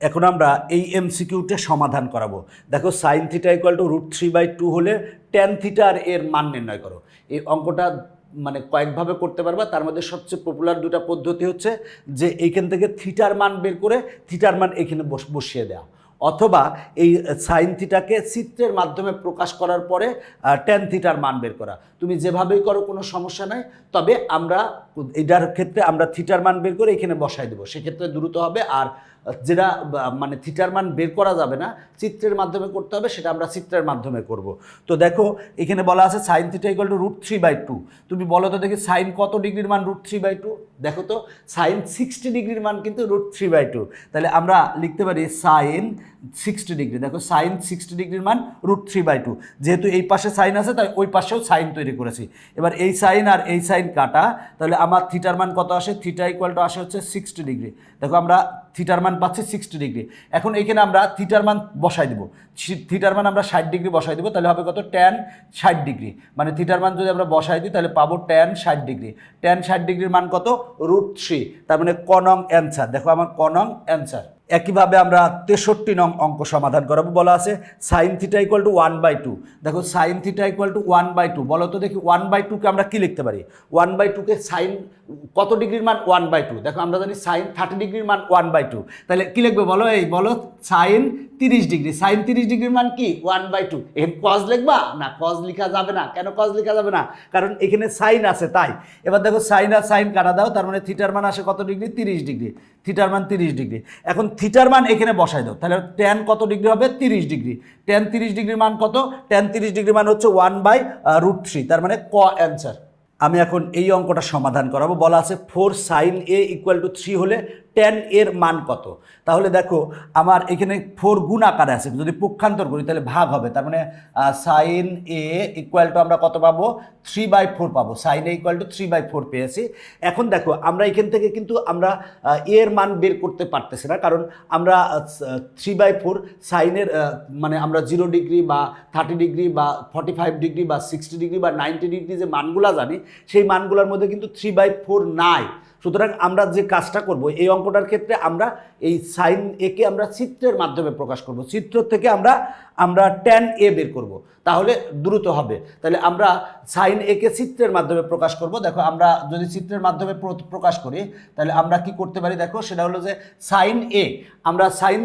এখন আমরা এই এমসিকিউটা সমাধান করাবো। দেখো সাইন থিটা ইকুয়াল টু √3/2 হলে ট্যান থিটার এর মান নির্ণয় করো। এই অঙ্কটা মানে কয়েকভাবে করতে পারবা, তার মধ্যে সবচেয়ে পপুলার দুটা পদ্ধতি হচ্ছে যে এইখান থেকে থিটার মান বের করে থিটার মান এখানে বসিয়ে দেওয়া, অথবা এই সাইন থিটাকে চিত্রের মাধ্যমে প্রকাশ করার পরে ট্যান থিটার মান বের করা। তুমি যেভাবেই করো কোনো সমস্যা নাই, তবে আমরা এটার ক্ষেত্রে আমরা থিটার মান বের করে এখানে বসাই দেবো, সেক্ষেত্রে দ্রুত হবে। আর যেটা মানে থিটার মান বের করা যাবে না, চিত্রের মাধ্যমে করতে হবে, সেটা আমরা চিত্রের মাধ্যমে করব। তো দেখো এখানে বলা আছে সাইন থিটা ইকুয়াল টু √3/2। তুমি বলো তো দেখি সাইন কত ডিগ্রির মান √3/2? দেখো তো সাইন 60 ডিগ্রির মান কিন্তু √3/2। তাহলে আমরা লিখতে পারি সাইন 60 ডিগ্রি। দেখো সাইন 60 ডিগ্রির মান √3/2। যেহেতু এই পাশে সাইন আছে তাই ওই পাশেও সাইন তৈরি করেছি। এবার এই সাইন আর এই সাইন কাটা, তাহলে আমার থিটার মান কত আসে? থিটা ইকুয়াল টু আসে হচ্ছে 60 ডিগ্রি। দেখো আমরা থিটার মান পাচ্ছি 60 ডিগ্রি। এখন এখানে আমরা থিটার মান বসাই দেবো। থিটার মান আমরা 60 ডিগ্রি বসাই দেবো, তাহলে হবে কত? Tan 60 degree. মানে থিটার মান যদি আমরা বসাই দিই তাহলে পাবো ট্যান 60 ডিগ্রি। ট্যান 60 ডিগ্রির মান কত? √3। তার মানে ক নং অ্যান্সার। দেখো আমার ক নং অ্যান্সার। একইভাবে আমরা 63 নং অঙ্ক সমাধান করাবো। বলা আছে সাইন থিটা ইকুয়াল টু 1/2। দেখো সাইন থিটা ইকুয়াল টু 1/2, বলো তো দেখি 1/2কে আমরা কি লিখতে পারি? 1/2কে সাইন কত ডিগ্রির মান? 1/2। দেখো আমরা জানি সাইন 30 ডিগ্রির মান 1/2, তাহলে কি লিখবে বলো? এই বলো সাইন 30 ডিগ্রি। সাইন 30 ডিগ্রির মান কি? 1/2। এখানে কজ লিখবা না? কজ লেখা যাবে না। কেন কজ লেখা যাবে না? কারণ এখানে সাইন আছে তাই। এবার দেখো সাইন আর সাইন কাটা দাও, তার মানে থিটার মান আসে কত ডিগ্রি? 30 ডিগ্রি। থিটার মান 30 ডিগ্রি। এখন থিটার মান এখানে বসাই দাও, তাহলে ট্যান কত ডিগ্রি হবে? 30 ডিগ্রি। ট্যান 30 ডিগ্রির মান কত? ট্যান 30 ডিগ্রির মান হচ্ছে 1/√3। তার মানে ক অ্যান্সার। আমি এখন এই অঙ্কটা সমাধান করাবো। বলা আছে 4 sin a ইকুয়াল টু 3 হলে ট্যান এর মান কত? তাহলে দেখো আমার এখানে 4 গুণ আকারে আছে, যদি পক্ষান্তর করি তাহলে ভাগ হবে। তার মানে সাইন এ ইকুয়াল টু আমরা কত পাবো? 3/4 পাবো। সাইন এ ইকুয়াল টু 3/4 পেয়েছি। এখন দেখো আমরা এখান থেকে কিন্তু আমরা এর মান বের করতে পারতেছি না, কারণ আমরা 3/4 সাইনের মানে আমরা 0 ডিগ্রি বা 30 ডিগ্রি বা 45 ডিগ্রি বা 60 ডিগ্রি বা 90 ডিগ্রি যে মানগুলা জানি, সেই মানগুলোর মধ্যে কিন্তু 3/4 নাই। সুতরাং আমরা যে কাজটা করব এই অঙ্কটার ক্ষেত্রে, আমরা এই সাইন একে আমরা চিত্রের মাধ্যমে প্রকাশ করব। চিত্র থেকে আমরা ট্যান এ বের করব, তাহলে দ্রুত হবে। তাহলে আমরা সাইন একে চিত্রের মাধ্যমে প্রকাশ করব। দেখো আমরা যদি চিত্রের মাধ্যমে প্রকাশ করি তাহলে আমরা কি করতে পারি? দেখো সেটা হলো যে সাইন এ, আমরা সাইন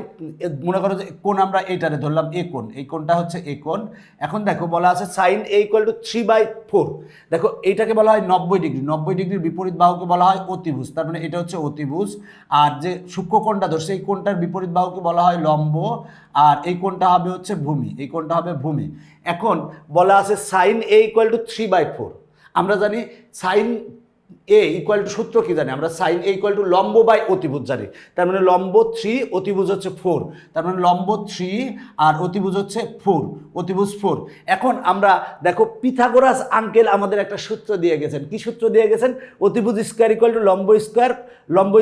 মনে করো যে কোণ আমরা এইটারে ধরলাম এ কোণ, এই কোণটা হচ্ছে এ কোণ। এখন দেখো বলা আছে সাইন এ ইকুয়াল টু 3/4। দেখো এইটাকে বলা হয় 90 ডিগ্রি। 90 ডিগ্রির বিপরীত বাহুকে বলা হয় অতিভুজ। তার মানে এটা হচ্ছে অতিভুজ। আর যে সূক্ষ্ম কোণটা ধরছে এই কোণটার বিপরীত বাহুকে বলা হয় লম্ব, আর এই কোণটা হবে হচ্ছে ভূমি। এই কোণটা হবে ভূমি। এখন বলা আছে সাইন এ ইকুয়াল টু 3/4। আমরা জানি সাইন এ ইকুয়াল টু সূত্র কি জানি? আমরা সাইন এ ইকুয়াল টু লম্ব বাই অতিভুজ জানি। তার মানে লম্ব 3, অতিভুজ হচ্ছে 4। তার মানে লম্ব 3 আর অতিভুজ হচ্ছে 4, অতিভুজ 4। এখন আমরা দেখো পিথাগোরাস আঙ্কেল আমাদের একটা সূত্র দিয়ে গেছেন। কি সূত্র দিয়ে গেছেন? অতিভুজ স্কোয়ার ইকুয়াল টু লম্ব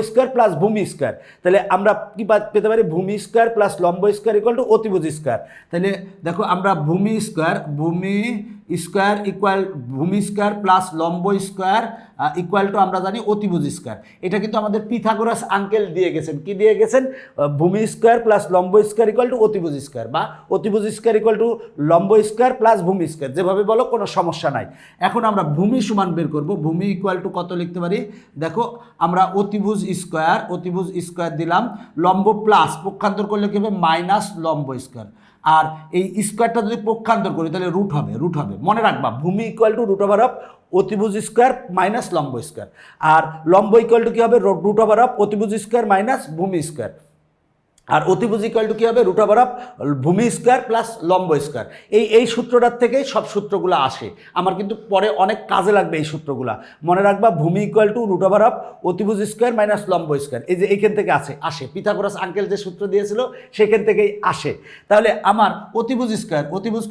স্কোয়ার প্লাস ভূমি স্কোয়ার। তাহলে আমরা কি পেতে পারি? ভূমি স্কোয়ার প্লাস লম্ব স্কোয়ার ইকুয়াল টু অতিভুজ স্কোয়ার। তাহলে দেখো আমরা ভূমি স্কোয়ার ইকুয়াল ভূমি স্কোয়ার প্লাস লম্ব স্কোয়ার ইকুয়াল টু আমরা জানি অতিভুজ স্কোয়ার। এটা কিন্তু আমাদের পিথাগোরাস আঙ্কেল দিয়ে গেছেন। কি দিয়ে গেছেন? ভূমি স্কোয়ার প্লাস লম্ব স্কোয়ার ইকুয়াল টু অতিভুজ স্কোয়ার, বা অতিভুজ স্কোয়ার ইকুয়াল টু লম্ব স্কোয়ার প্লাস ভূমি স্কোয়ার, যেভাবে বলো কোনো সমস্যা নাই। এখন আমরা ভূমি সমান বের করব। ভূমি ইকুয়াল টু কত লিখতে পারি? দেখো আমরা অতিভুজ স্কোয়ার দিলাম, লম্ব প্লাস পক্ষান্তর করলে কি হবে? মাইনাস লম্ব স্কোয়ার। আর এই স্কোয়ারটা যদি পক্ষান্তর করি তাহলে রুট হবে। মনে রাখবা ভূমি ইকুয়াল টু √অফ অতিভুজ স্কোয়ার মাইনাস লম্ব স্কোয়ার, আর লম্ব ইকুয়াল টু কী হবে? √অফ অতিভুজ স্কোয়ার মাইনাস ভূমি স্কোয়ার, আর অতিভুজ ইকুয়াল টু কী হবে? √অফ ভূমি স্কোয়ার প্লাস লম্ব স্কোয়ার। এই সূত্রটার থেকেই সব সূত্রগুলো আসে। আমার কিন্তু পরে অনেক কাজে লাগবে এই সূত্রগুলো। মনে রাখবা ভূমি ইকুয়াল টু √অফ অতিভুজ স্কোয়ার মাইনাস লম্ব স্কোয়ার। এই যে এইখান থেকে আসে পিথাগোরাস আঙ্কেল যে সূত্র দিয়েছিল সেখান থেকেই আসে। তাহলে আমার অতিভুজ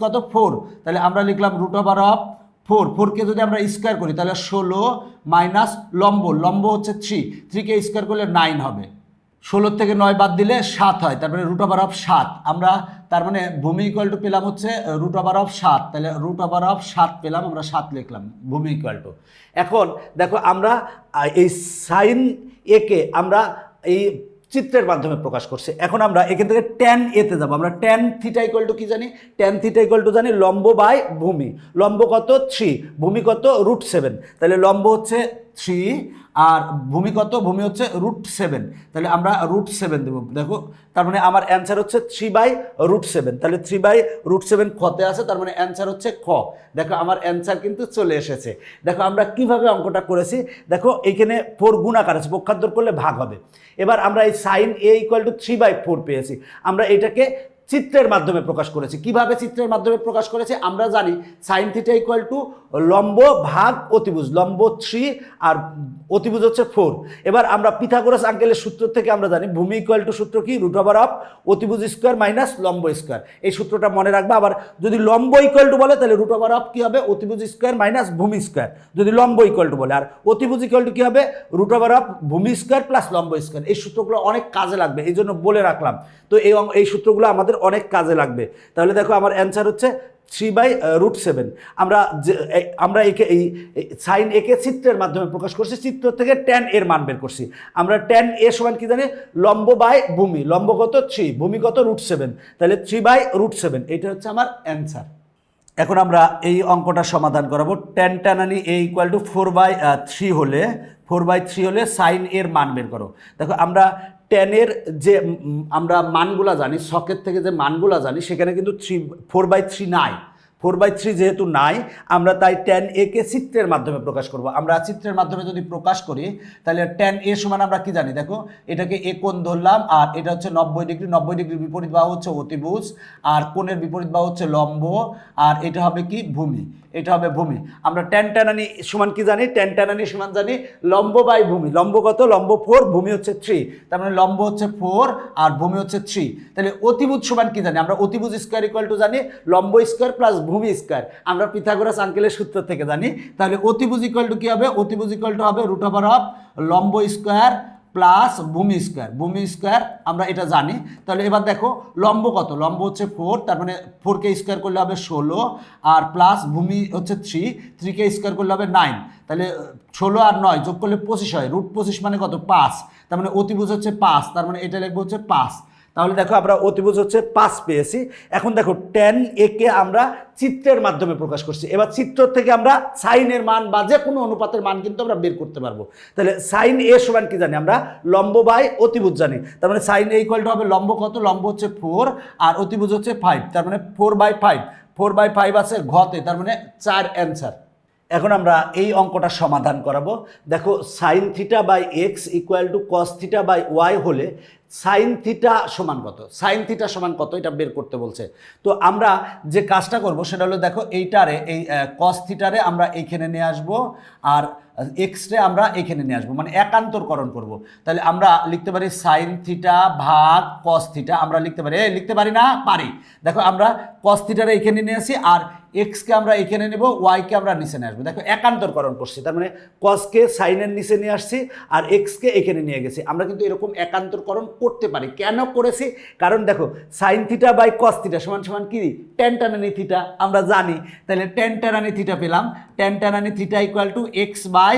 কত? 4। তাহলে আমরা লিখলাম √অফ 4কে যদি আমরা স্কোয়ার করি তাহলে 16 মাইনাস লম্ব হচ্ছে 3কে স্কোয়ার করলে 9 হবে। 16 থেকে 9 বাদ দিলে 7 হয়। তারপরে √অফ 7 আমরা, তার মানে ভূমি ইকুয়াল টু পেলাম হচ্ছে √অফ 7। তাহলে √অফ 7 পেলাম, আমরা 7 লিখলাম ভূমি ইকুয়াল টু। এখন দেখো আমরা এই সাইন একে আমরা এই চিত্রের মাধ্যমে প্রকাশ করছে। এখন আমরা এখান থেকে ট্যান এতে যাবো। আমরা ট্যান থিটা ইকুয়াল টু কি জানি? ট্যান থিটা ইকুয়াল টু জানি লম্ব বাই ভূমি। লম্ব কত? 3, ভূমি কত? √7। তাহলে লম্ব হচ্ছে 3 আর ভূমি কত? ভূমি হচ্ছে √7। তাহলে আমরা √7 দেবো। দেখো তার মানে আমার অ্যান্সার হচ্ছে 3/√7। তাহলে 3/√7 খতে আছে, তার মানে অ্যান্সার হচ্ছে খ। দেখো আমার অ্যান্সার কিন্তু চলে এসেছে। দেখো আমরা কিভাবে অঙ্কটা করেছি, দেখো এইখানে 4 গুণাকার আছে, পক্ষান্তর করলে ভাগ হবে। এবার আমরা এই সাইন a = 3/4 পেয়েছি। আমরা এটাকে চিত্রের মাধ্যমে প্রকাশ করেছি। কিভাবে চিত্রের মাধ্যমে প্রকাশ করেছি? আমরা জানি সাইন থিটা ইকুয়াল টু লম্ব ভাগ অতিভুজ। লম্ব 3 আর অতিভুজ হচ্ছে 4। এবার আমরা পিথাগোরাস আঙ্কেলের সূত্র থেকে আমরা জানি ভূমি ইকুয়াল টু সূত্র কি? √ অতিভুজ স্কোয়ার মাইনাস লম্ব স্কোয়ার। এই সূত্রটা মনে রাখবা। আবার যদি লম্ব ইকুয়াল টু বলে তাহলে √ কি হবে? অতিভুজ স্কোয়ার মাইনাস ভূমি স্কোয়ার, যদি লম্ব ইকুয়াল টু বলে। আর অতিভুজ ইকুয়াল টু কি হবে? √ ভূমি স্কোয়ার প্লাস লম্ব স্কোয়ার। এই সূত্রগুলো অনেক কাজে লাগবে, এই জন্য বলে রাখলাম। তো এই সূত্রগুলো আমাদের অনেক কাজে লাগবে। তাহলে দেখো আমার অ্যান্সার হচ্ছে 3/√7। আমরা একে এই সাইন একে চিত্রের মাধ্যমে প্রকাশ করছি। চিত্র থেকে ট্যান এর মান বের করছি। আমরা ট্যান এ সমান কি জানি? লম্ব বাই ভূমি। লম্ব কত? 3, ভূমি কত? √7। তাহলে 3/√7, এটা হচ্ছে আমার অ্যান্সার। এখন আমরা এই অঙ্কটা সমাধান করাবো। ট্যান টানানি a = 4/3 হলে 4/3 হলে সাইন এর মান বের করো। দেখো আমরা ট্যানের যে আমরা মানগুলা জানি, শকের থেকে যে মানগুলা জানি, সেখানে কিন্তু 4/3 নাই। 4/3 যেহেতু নাই, আমরা তাই ট্যান এ কে চিত্রের মাধ্যমে প্রকাশ করব। আমরা চিত্রের মাধ্যমে যদি প্রকাশ করি তাহলে ট্যান এ সমান আমরা কি জানি? দেখো এটাকে এ কোণ ধরলাম, আর এটা হচ্ছে 90 ডিগ্রি। 90 ডিগ্রির বিপরীত বাহু হচ্ছে অতিভুজ, আর কোণের বিপরীত বাহু হচ্ছে লম্ব, আর এটা হবে কি? ভূমি। এটা হবে ভূমি। আমরা ট্যান টানানি সমান কি জানি? ট্যান টানানি সমান জানি লম্ব বাই ভূমি। লম্ব কত? লম্ব 4, ভূমি হচ্ছে 3। তার মানে লম্ব হচ্ছে 4 আর ভূমি হচ্ছে 3। তাহলে অতিভুজ সমান কি জানি? আমরা অতিভুজ স্কোয়ার ইকুয়াল টু জানি লম্ব স্কোয়ার প্লাস ভূমি স্কোয়ার। আমরা পিথাগোরাস আঙ্কেলের সূত্র থেকে জানি। তাহলে অতিভুজ ইকুয়াল টু কি হবে? অতিভুজ ইকুয়াল টু হবে √ লম্ব স্কোয়ার প্লাস ভূমি স্কোয়ার। ভূমি স্কোয়ার আমরা এটা জানি। তাহলে এবার দেখো লম্ব কত? লম্ব হচ্ছে 4, তার মানে 4কে স্কোয়ার করলে হবে 16, আর প্লাস ভূমি হচ্ছে 3কে স্কোয়ার করলে হবে 9। তাহলে 16 আর 9 যোগ করলে 25 হয়। √25 মানে কত? 5। তার মানে অতিভুজ হচ্ছে 5, তার মানে এটা লিখবো হচ্ছে 5। তাহলে দেখো আমরা অতিভুজ হচ্ছে 5 পেয়েছি। এখন দেখো ট্যান এ কে আমরা চিত্রের মাধ্যমে প্রকাশ করছি। এবার চিত্র থেকে আমরা সাইনের মান বা যে কোনো অনুপাতের মান কিন্তু আমরা বের করতে পারবো। তাহলে সাইন এ সমান কি জানি? আমরা লম্ব বাই অতিভুজ জানি। তার মানে সাইন এ ইকুয়াল টু হবে লম্ব কত? লম্ব হচ্ছে 4 আর অতিভুজ হচ্ছে 5। তার মানে 4/5। 4/5 আছে ঘতে, তার মানে 4 অ্যান্সার। এখন আমরা এই অঙ্কটা সমাধান করাবো। দেখো sine theta by x equal to cos theta by y হলে সাইন থিটা সমান কত? সাইন থিটা সমান কত এটা বের করতে বলছে। তো আমরা যে কাজটা করব সেটা হলো, দেখো এইটারে এই কস থিটারে আমরা এইখানে নিয়ে আসবো, আর এক্সরে আমরা এখানে নিয়ে আসবো, মানে একান্তরকরণ করব। তাহলে আমরা লিখতে পারি সাইন থিটা ভাগ কস থিটা। আমরা লিখতে পারি, লিখতে পারি না? পারি। দেখো আমরা কস থিটারে এখানে নিয়ে আসি, আর এক্সকে আমরা এখানে নেব, ওয়াইকে আমরা নিচে নিয়ে আসবো। দেখো একান্তরকরণ করছি, তার মানে কসকে সাইনের নিচে নিয়ে আসছি আর এক্সকে এখানে নিয়ে গেছি। আমরা কিন্তু এরকম একান্তরকরণ করতে পারি। কেন করেছি? কারণ দেখো sine theta by cos theta সমান সমান কি? ট্যান টানানি থিটা আমরা জানি। তাহলে ট্যান টানানি থিটা পেলাম। ট্যান টানানি থিটা ইকুয়াল টু x/y,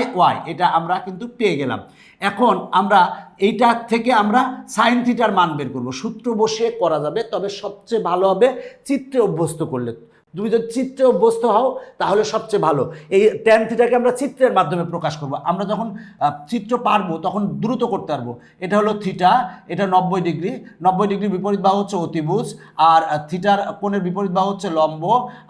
এটা আমরা কিন্তু পেয়ে গেলাম। এখন আমরা এইটা থেকে আমরা সাইন থিটার মান বের করব। সূত্র বসিয়ে করা যাবে, তবে সবচেয়ে ভালো হবে চিত্রে অভ্যস্ত করলে। তুমি যদি চিত্রে অভ্যস্ত হও তাহলে সবচেয়ে ভালো। এই ট্যান থিটাকে আমরা চিত্রের মাধ্যমে প্রকাশ করব। আমরা যখন চিত্র পারবো তখন দ্রুত করতে পারবো। এটা হলো থিটা, এটা 90 ডিগ্রি। 90 ডিগ্রির বিপরীত বাহু হচ্ছে অতিভুজ, আর থিটার কোণের বিপরীত বাহু হচ্ছে লম্ব,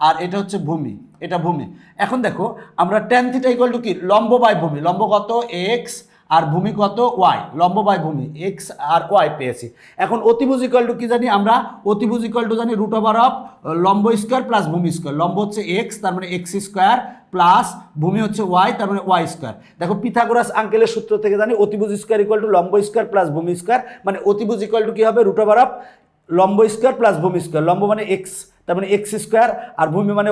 আর এটা হচ্ছে ভূমি। এটা ভূমি। এখন দেখো আমরা ট্যান থিটা ইকুয়াল টু কি? লম্ব বাই ভূমি। লম্ব কত? এক্স, আর ভূমি কত? ওয়াই। লম্ব বাই ভূমি এক্স আর ওয়াই পেয়েছি। এখন অতিভুজ ইকুয়াল টু কি জানি? আমরা অতিভুজ ইকুয়াল টু জানি √ লম্ব স্কোয়ার প্লাস ভূমি স্কোয়ার। লম্ব হচ্ছে এক্স, তার মানে এক্স স্কোয়ার, প্লাস ভূমি হচ্ছে ওয়াই, তার মানে ওয়াই স্কোয়ার। দেখো পিথাগোরাস আঙ্কেলের সূত্র থেকে জানি অতিভুজ স্কোয়ার ইকুয়াল টু লম্ব স্কোয়ার প্লাস ভূমি স্কোয়ার, মানে অতিভুজ ইকুয়াল টু কি হবে? √ লম্ব স্কোয়ার প্লাস ভূমি স্কোয়ার। লম্ব মানে এক্স, তার মানে এক্স স্কোয়ার, আর ভূমি মানে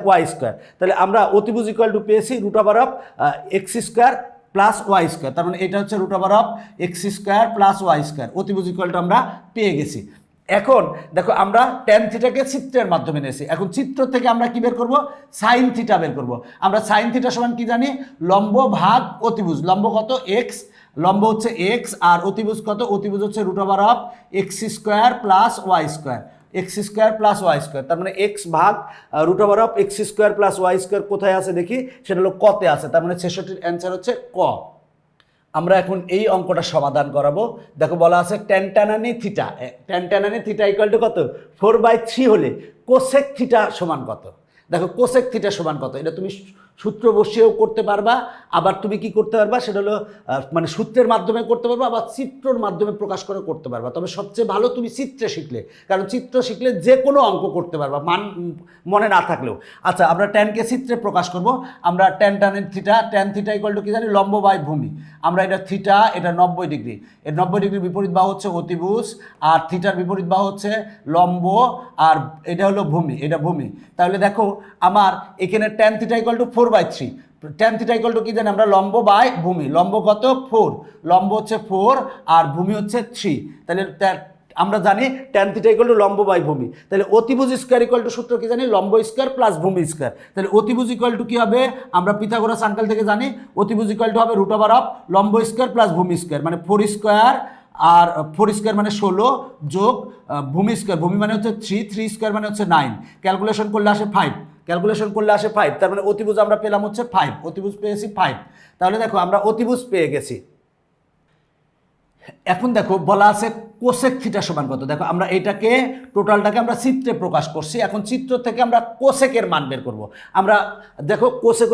ওয়াই স্কোয়ার। তাহলে আমরা অতিভুজ ইকুয়াল টু পেয়েছি √ x square plus y square, তার মানে এটা হচ্ছে √ x square plus y square. অতিভুজ ইকুয়াল টু আমরা পেয়ে গেছি। এখন দেখো আমরা ট্যান থিটাকে চিত্রের মাধ্যমে নিয়েছি। এখন চিত্র থেকে আমরা কি বের করব? সাইন থিটা বের করব। আমরা সাইন থিটা সমান কি জানি? লম্ব ভাগ অতিভুজ। লম্ব কত? এক্স, লম্ব হচ্ছে এক্স আর অতিভুজ কত, অতিভুজ হচ্ছে √(x² + y², x² + y², তার মানে x ভাগ √(x² + y² কোথায় আছে দেখি, সেটা হলো কতে আছে, তার মানে 66-র অ্যান্সার হচ্ছে ক। আমরা এখন এই অঙ্কটা সমাধান করাবো। দেখো বলা আছে tan theta, tan theta equal two কত, 4/3 হলে কোসেক থিটা সমান কত। দেখো কোসেক থিটা সমান কত, এটা তুমি সূত্র বসিয়েও করতে পারবা, আবার তুমি কি করতে পারবা, সেটা হলো মানে সূত্রের মাধ্যমে করতে পারবা, আবার চিত্রর মাধ্যমে প্রকাশ করে করতে পারবা। তবে সবচেয়ে ভালো তুমি চিত্রে শিখলে, কারণ চিত্র শিখলে যে কোনো অঙ্ক করতে পারবা মনে না থাকলেও। আচ্ছা, আমরা ট্যানকে চিত্রে প্রকাশ করব। আমরা tan theta, tan theta equal two কি জানি, লম্ব বাই ভূমি। আমরা এটা থিটা, এটা 90 ডিগ্রি, এর 90 ডিগ্রির বিপরীত বাহু হচ্ছে অতিভুজ, আর থিটার বিপরীত বাহু হচ্ছে লম্ব, আর এটা হলো ভূমি, এটা ভূমি। তাহলে দেখো আমার এখানে tan theta equal two 4/3, tan theta equal two কি জানি আমরা, লম্ব বাই ভূমি। লম্ব কত 4, লম্ব হচ্ছে 4 আর ভূমি হচ্ছে 3। তাহলে আমরা জানি tan থিটা ইকুয়াল টু লম্ব বাই ভূমি। তাহলে অতিভুজ স্কয়ার ইকুয়াল টু সূত্র কি জানি, লম্ব স্কয়ার প্লাস ভূমি স্কয়ার। তাহলে অতিভুজ ইকুয়াল টু কি হবে, আমরা পিথাগোরাস আঙ্কেল থেকে জানি অতিভুজ ইকুয়াল টু হবে লম্ব স্কয়ার প্লাস ভূমি স্কয়ার, মানে 4² আর 4² মানে 16 যোগ ভূমি স্কয়ার, ভূমি মানে হচ্ছে 3 মানে হচ্ছে 9, ক্যালকুলেশন করলে আসে 5, ক্যালকুলেশন করলে আসে 5। তার মানে অতিভুজ আমরা পেলাম হচ্ছে 5, অতিভুজ পেয়েছি 5। তাহলে দেখো আমরা অতিভুজ পেয়ে গেছি। এখন দেখো বলা আছে কোসেক থিটা সমান কত। দেখো আমরা এইটাকে টোটালটাকে আমরা চিত্রে প্রকাশ করছি, এখন চিত্র থেকে আমরা কোসেকের মান বের করব। আমরা দেখো কোসেক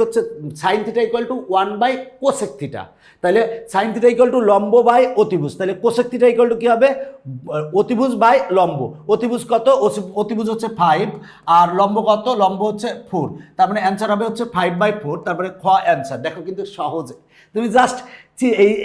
হচ্ছে সাইন থিটা ইকুয়াল টু 1/কোসেক থিটা। তাহলে সাইন থিটা ইকুয়াল টু লম্ব বাই অতিভুজ, তাহলে কোসেক থিটা ইকুয়াল টু কি হবে, অতিভুজ বাই লম্ব। অতিভুজ কত, অতিভুজ হচ্ছে 5 আর লম্ব কত, লম্ব হচ্ছে 4, তার মানে অ্যান্সার হবে হচ্ছে 5/4, তারপরে খ অ্যান্সার। দেখো কিন্তু সহজে তুমি জাস্ট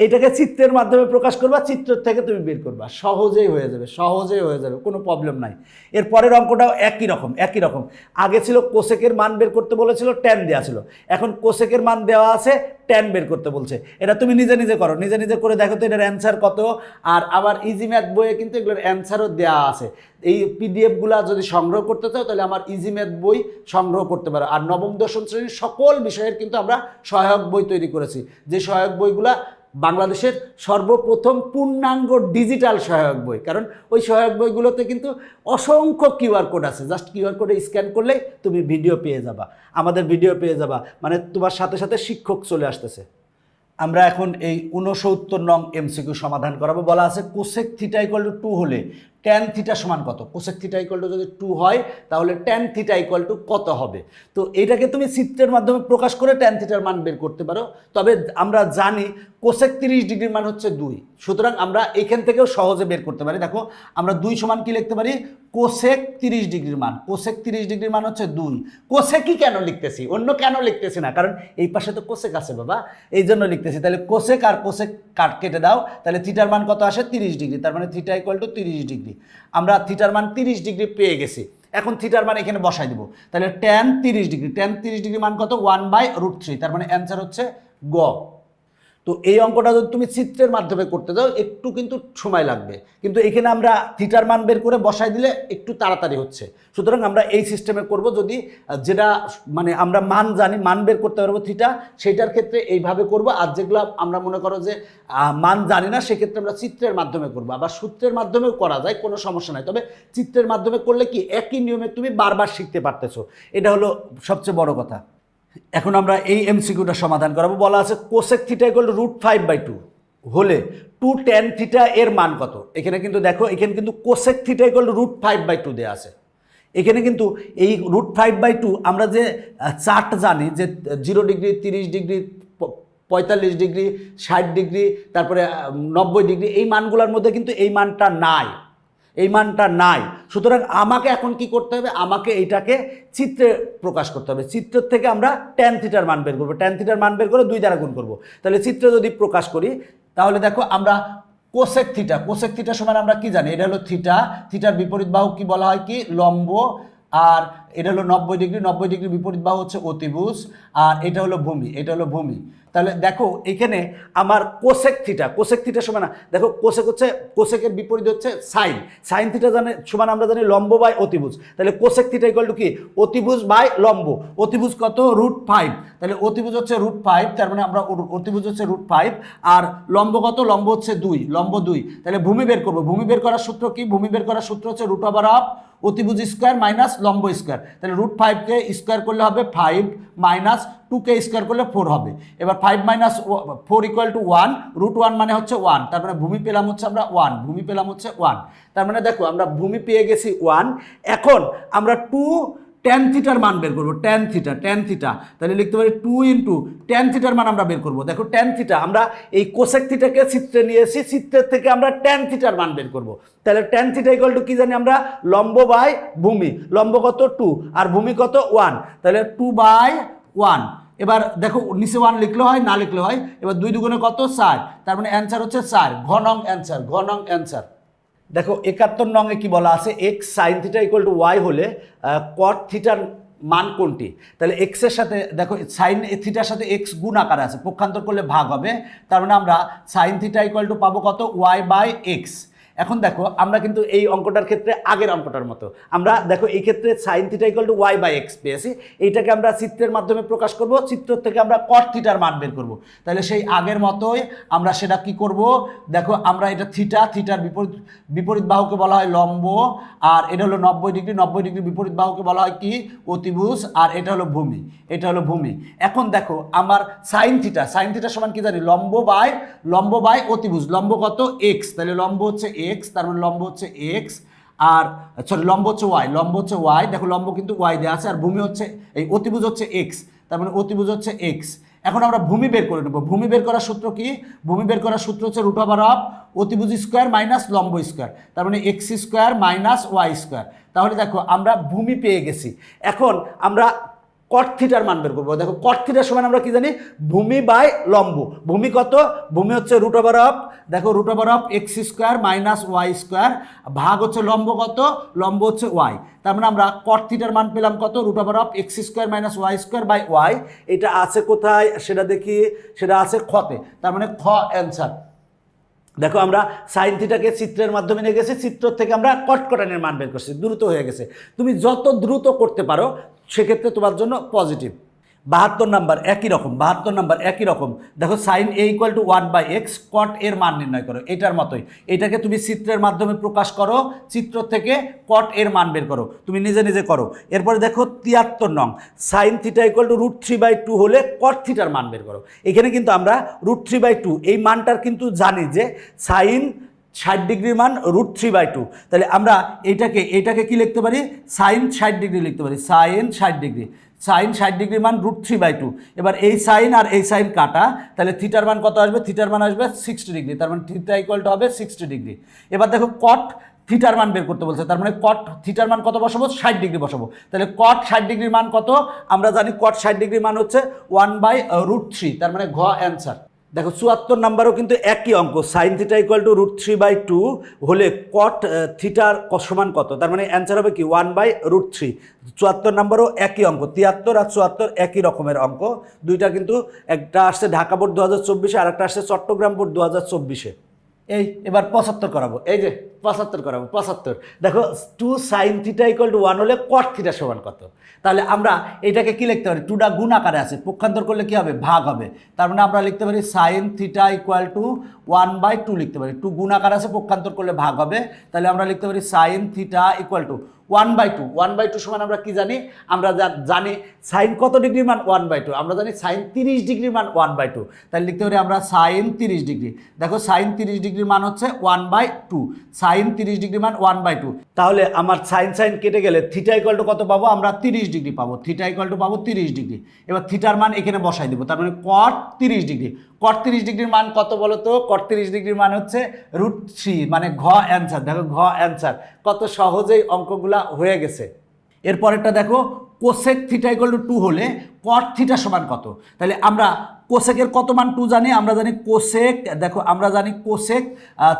এইটাকে চিত্রের মাধ্যমে প্রকাশ করবা, চিত্র থেকে তুমি বের করবা, সহজেই হয়ে যাবে, সহজেই হয়ে যাবে, কোনো প্রবলেম নাই। এর পরের অঙ্কটাও একই রকম। আগে ছিল কোসেকের মান বের করতে বলেছিল, ট্যান দেওয়া ছিল, এখন কোসেকের মান দেওয়া আছে, ট্যান বের করতে বলছে। এটা তুমি নিজে নিজে করো, নিজে নিজে করে দেখো তো এটার অ্যান্সার কত। আর আবার ইজি ম্যাথ বইয়ে কিন্তু এগুলোর অ্যান্সারও দেওয়া আছে। এই পিডিএফগুলো যদি সংগ্রহ করতে চাও তাহলে আমার ইজি ম্যাথ বই সংগ্রহ করতে পারো। আর নবম দশম শ্রেণীর সকল বিষয়ের কিন্তু আমরা সহায়ক বই তৈরি করেছি, যে সহায়ক বইগুলা বাংলাদেশের সর্বপ্রথম পূর্ণাঙ্গ ডিজিটাল সহায়ক বই। কারণ ওই সহায়ক বইগুলোতে কিন্তু অসংখ্য কিউআর কোড আছে, জাস্ট কিউআর কোডে স্ক্যান করলেই তুমি ভিডিও পেয়ে যাবা, আমাদের ভিডিও পেয়ে যাবা, মানে তোমার সাথে সাথে শিক্ষক চলে আসতেছে। আমরা এখন এই 69 নং এমসিকিউ সমাধান করাবো। বলা আছে কোসেক থিটা ইকুয়াল টু 2 হলে ট্যান থিটা সমান কত। কোসেক থিটা ইকুয়াল টু যদি 2 হয় তাহলে ট্যান থিটা ইকুয়াল টু কত হবে। তো এটাকে তুমি চিত্রের মাধ্যমে প্রকাশ করে ট্যান থিটার মান বের করতে পারো। তবে আমরা জানি কোসেক 30 ডিগ্রির মান হচ্ছে 2, সুতরাং আমরা এখান থেকেও সহজে বের করতে পারি। দেখো আমরা 2 সমান কি লিখতে পারি, কোসেক 30 ডিগ্রির মান, কোসেক 30 ডিগ্রির মান হচ্ছে 2। কোসেকই কেন লিখতেছি, অন্য কেন লিখতেছি না, কারণ এই পাশে তো কোসেক আছে বাবা, এই জন্য লিখতেছি। তাহলে কোসেক আর কোসেক কেটে দাও, তাহলে থিটার মান কত আসে, 30 ডিগ্রি, তার মানে থিটা ইকুয়াল টু 30 ডিগ্রি। আমরা থিটার মান 30 ডিগ্রি পেয়ে গেছি। এখন থিটার মান এখানে বসাই দেবো, তাহলে ট্যান 30 ডিগ্রি, ট্যান 30 ডিগ্রি মান কত, 1/√3, তার মানে অ্যান্সার হচ্ছে গ। তো এই অঙ্কটা যদি তুমি চিত্রের মাধ্যমে করতে যাও একটু কিন্তু সময় লাগবে, কিন্তু এখানে আমরা থিটার মান বের করে বসাই দিলে একটু তাড়াতাড়ি হচ্ছে। সুতরাং আমরা এই সিস্টেমে করব, যদি যেটা মানে আমরা মান জানি, মান বের করতে পারবো থিটা, সেইটার ক্ষেত্রে এইভাবে করব। আর যেগুলো আমরা মনে করো যে মান জানি না, সেক্ষেত্রে আমরা চিত্রের মাধ্যমে করবো। আবার সূত্রের মাধ্যমেও করা যায়, কোনো সমস্যা নাই, তবে চিত্রের মাধ্যমে করলে কি একই নিয়মে তুমি বারবার শিখতে পারতেছো, এটা হলো সবচেয়ে বড় কথা। এখন আমরা এই এমসিকিউটা সমাধান করাবো। বলা আছে কোসেক থিটা ইকুয়াল টু √5/2 হলে 2 ট্যান থিটা এর মান কত। এখানে কিন্তু দেখো, এখানে কিন্তু কোসেক থিটা ইকুয়াল টু √5/2 দেওয়া আছে। এখানে কিন্তু এই √5/2 আমরা যে চার্ট জানি যে 0 ডিগ্রি, 30 ডিগ্রি, 45 ডিগ্রি, 60 ডিগ্রি, তারপরে 90 ডিগ্রি, এই মানগুলোর মধ্যে কিন্তু এই মানটা নাই, এই মানটা নাই। সুতরাং আমাকে এখন কি করতে হবে, আমাকে এইটাকে চিত্রে প্রকাশ করতে হবে। চিত্র থেকে আমরা ট্যান থিটার মান বের করবো, ট্যান থিটার মান বের করে 2 দ্বারা গুণ করবো। তাহলে চিত্রে যদি প্রকাশ করি তাহলে দেখো আমরা কোসেক থিটা সমান আমরা কি জানি, এটা হলো থিটা, থিটার বিপরীত বাহু কি বলা হয়, কি লম্ব, আর এটা হলো 90 ডিগ্রি, 90 ডিগ্রি বিপরীত বাহু হচ্ছে অতিভুজ, আর এটা হলো ভূমি, এটা হলো ভূমি। তাহলে দেখো এখানে আমার কোসেক থিটা সমান, দেখো কোসেক হচ্ছে, কোসেকের বিপরীত হচ্ছে সাইন, সাইন থিটা সমান আমরা জানি লম্ব বাই অতিভুজ। তাহলে কোসেক থিটা ইকুয়াল টু কি, অতিভুজ বাই লম্ব। অতিভুজ কত, √5, তাহলে অতিভুজ হচ্ছে √5, তার মানে আমরা অতিভুজ হচ্ছে √5, আর লম্ব কত, লম্ব হচ্ছে 2, লম্ব 2। তাহলে ভূমি বের করবো, ভূমি বের করার সূত্র কি, ভূমি বের করার সূত্র হচ্ছে √ওভার অতিভুজ স্কোয়ার মাইনাস লম্ব স্কোয়ার। তাহলে √5 স্কোয়ার করলে হবে 5 মাইনাস 2 স্কোয়ার করলে 4 হবে। এবার 5 মাইনাস 4 ইকুয়াল টু 1, √1 মানে হচ্ছে 1, তার মানে ভূমি পেলাম হচ্ছে আমরা 1, ভূমি পেলাম হচ্ছে 1। তার মানে দেখো আমরা ভূমি পেয়ে গেছি 1। এখন আমরা 2 tan থিটার মান বের করবো, tan থিটা, তাহলে লিখতে পারি 2 ইন্টু tan থিটার মান আমরা বের করবো। দেখো tan থিটা, আমরা এই কোসেক থিটাকে চিত্রে নিয়ে এসেছি, চিত্রের থেকে আমরা tan থিটার মান বের করবো। তাহলে tan থিটা ইকুয়াল টু কি জানি আমরা, লম্ব বাই ভূমি, লম্ব কত 2 আর ভূমি কত 1, তাহলে 2/1। এবার দেখো নিচে 1 লিখলে হয়, না লিখলে হয়। এবার 2 দুগুণে কত, 4, তার মানে অ্যান্সার হচ্ছে 4, ঘ নং অ্যান্সার। দেখো 71 নংয়ে কি বলা আছে, x sine theta equal to y হলে কট থিটার মান কোনটি। তাহলে এক্স এর সাথে দেখো সাইন থিটার সাথে এক্স গুণ আকারে আছে, পক্ষান্তর করলে ভাগ হবে, তার মানে আমরা সাইন থিটা ইকুয়াল টু পাবো কত, ওয়াই বাই এক্স। এখন দেখো আমরা কিন্তু এই অঙ্কটার ক্ষেত্রে আগের অঙ্কটার মতো আমরা দেখো এই ক্ষেত্রে sine theta equal to y by x পেয়েছি, এইটাকে আমরা চিত্রের মাধ্যমে প্রকাশ করব, চিত্র থেকে আমরা কট থিটার মান বের করব। তাহলে সেই আগের মতোই আমরা সেটা কি করব, দেখো আমরা এটা থিটার বিপরীত বাহুকে বলা হয় লম্ব, আর এটা হলো 90 ডিগ্রি বিপরীত বাহুকে বলা হয় কি, অতিভুজ, আর এটা হলো ভূমি। এখন দেখো আমার সাইন থিটা সমান কি জানি, লম্ব বাই অতিভুজ, লম্ব কত এক্স, তাহলে লম্ব হচ্ছে এক্স, তার মানে লম্ব হচ্ছে এক্স, আর সরি লম্ব হচ্ছে ওয়াই, দেখো লম্ব কিন্তু ওয়াই দেওয়া আছে, আর ভূমি হচ্ছে এই অতিভুজ হচ্ছে এক্স, তার মানে অতিভুজ হচ্ছে এক্স। এখন আমরা ভূমি বের করে নেব, ভূমি বের করার সূত্র কি, ভূমি বের করার সূত্র হচ্ছে √ওভার অতিভুজ স্কোয়ার মাইনাস লম্ব স্কোয়ার, তার মানে x square minus y square. তাহলে দেখো আমরা ভূমি পেয়ে গেছি। এখন আমরা কট থিটার মান বের করবো। দেখো কট থিটার সমান আমরা কি জানি, ভূমি বাই লম্ব। ভূমি কত, ভূমি হচ্ছে √ওভার x square minus y square, ভাগ হচ্ছে লম্ব কত, লম্ব হচ্ছে ওয়াই। তার মানে আমরা কট থিটার মান পেলাম কত, √ওভার x square minus y square by y. এটা আছে কোথায় সেটা দেখি, সেটা আছে খতে, তার মানে খ অ্যান্সার। দেখো আমরা সাইন থিটাকে চিত্রের মাধ্যমে নিয়ে গেছি, চিত্র থেকে আমরা কটকটানের মান বের করছি, দ্রুত হয়ে গেছে। তুমি যত দ্রুত করতে পারো সেক্ষেত্রে তোমার জন্য পজিটিভ। 72 নাম্বার একই রকম। দেখো sine A equal to 1/x, cot এর মান নির্ণয় করো, এটার মতোই। এটাকে তুমি চিত্রের মাধ্যমে প্রকাশ করো, চিত্র থেকে কট এর মান বের করো, তুমি নিজে করো। এরপরে দেখো 73 নং, সাইন থিটা ইকুয়াল টু √3/2 হলে কট থিটার মান বের করো। এখানে কিন্তু আমরা √3/2 এই মানটার কিন্তু জানি যে সাইন 60 ডিগ্রির মান √3/2, তাহলে আমরা এইটাকে কি লিখতে পারি, সাইন 60 ডিগ্রি লিখতে পারি, সাইন 60 ডিগ্রির মান √3/2। এবার এই সাইন আর এই সাইন কাটা, তাহলে থিটার মান কত আসবে, থিটার মান আসবে 60 ডিগ্রি, তার মানে থিটা ইকুয়াল টু হবে 60 ডিগ্রি। এবার দেখো কট থিটার মান বের করতে বলছে, তার মানে কট থিটার মান কত বসাবো, 60 ডিগ্রি বসাবো। তাহলে কট 60 ডিগ্রির মান কত, আমরা জানি কট 60 ডিগ্রির মান হচ্ছে 1/√3, তার মানে ঘ অ্যান্সার। দেখো 74 নাম্বারও কিন্তু একই অঙ্ক, সাইন থিটা ইকুয়াল টু √3/2 হলে কট থিটার সমান কত, তার মানে অ্যান্সার হবে কি 1/√3। 74 নাম্বারও একই অঙ্ক, 73 আর 74 একই রকমের অঙ্ক, দুইটা কিন্তু একটা আসছে ঢাকা বোর্ড 2024-এ আর একটা আসছে চট্টগ্রাম বোর্ড 2024-এ। এবার 75 করাবো, এই যে 75 করাবো, 75। দেখো 2 সাইন থিটা ইকুয়াল টু 1 হলে কট থিটা সমান কত, তাহলে আমরা এটাকে কি লিখতে পারি, 2টা গুণ আকারে আছে, পক্ষান্তর করলে কি হবে, ভাগ হবে। তার মানে আমরা লিখতে পারি সাইন থিটা ইকুয়াল টু 1/2 লিখতে পারি, 2 গুণ আকারে আছে, পক্ষান্তর করলে ভাগ হবে। তাহলে আমরা লিখতে পারি সাইন থিটা ইকুয়াল টু 1/2 সমান আমরা কি জানি, আমরা জানি সাইন কত ডিগ্রির মান 1/2, আমরা জানি সাইন 30 ডিগ্রির মান 1/2, তাহলে লিখতে পারি আমরা সাইন 30 ডিগ্রি। দেখো সাইন 30 ডিগ্রির মান হচ্ছে 1/2, সাইন 30 ডিগ্রির মান 1/2। তাহলে আমার সাইন কেটে গেলে থিটা ইকুয়াল টু কত পাবো, আমরা 30 ডিগ্রি পাবো, থিটা ইকুয়াল টু পাবো 30 ডিগ্রি। এবার থিটার মান এখানে বসাই দেবো, তার মানে কট 30 ডিগ্রি। কট 30 ডিগ্রির মান কত বলো তো, কট 30 ডিগ্রির মান হচ্ছে √3, মানে ঘ অ্যান্সার। দেখো ঘ অ্যান্সার, কত সহজেই অঙ্কগুলা হয়ে গেছে। এরপরেরটা দেখো কোসেক থিটা ইকুয়াল টু 2 হলে কট থিটা সমান কত, তাহলে আমরা কোসেকের কত মান 2 জানি, আমরা জানি কোসেক, দেখো আমরা জানি কোসেক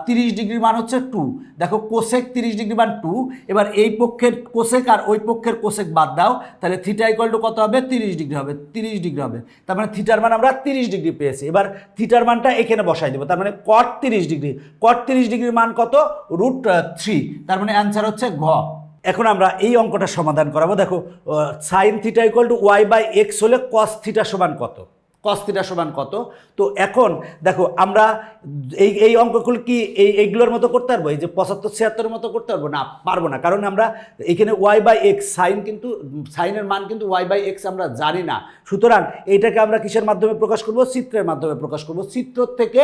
30 ডিগ্রির মান হচ্ছে 2। দেখো কোসেক 30 ডিগ্রি মান 2। এবার এই পক্ষের কোসেক আর ওই পক্ষের কোসেক বাদ দাও, তাহলে থিটা ইকুয়াল টু কত হবে, 30 ডিগ্রি হবে, 30 ডিগ্রি হবে। তার মানে থিটার মান আমরা 30 ডিগ্রি পেয়েছি। এবার থিটার মানটা এখানে বসাই দেবো, তার মানে কট 30 ডিগ্রি, কট 30 ডিগ্রির মান কত, √3। তার মানে অ্যান্সার হচ্ছে ঘ। এখন আমরা এই অঙ্কটা সমাধান করাবো। দেখো sine theta equal two y/x হলে কস থিটা সমান কত, কস থিটা সমান কত। তো এখন দেখো আমরা এই অঙ্কগুলো কি এইগুলোর মতো করতে পারবো, এই যে 75-76 মতো করতে পারবো না, পারবো না, কারণ আমরা এখানে y/x সাইন কিন্তু সাইনের মান কিন্তু y/x আমরা জানি না। সুতরাং এইটাকে আমরা কিসের মাধ্যমে প্রকাশ করব, চিত্রের মাধ্যমে প্রকাশ করব। চিত্র থেকে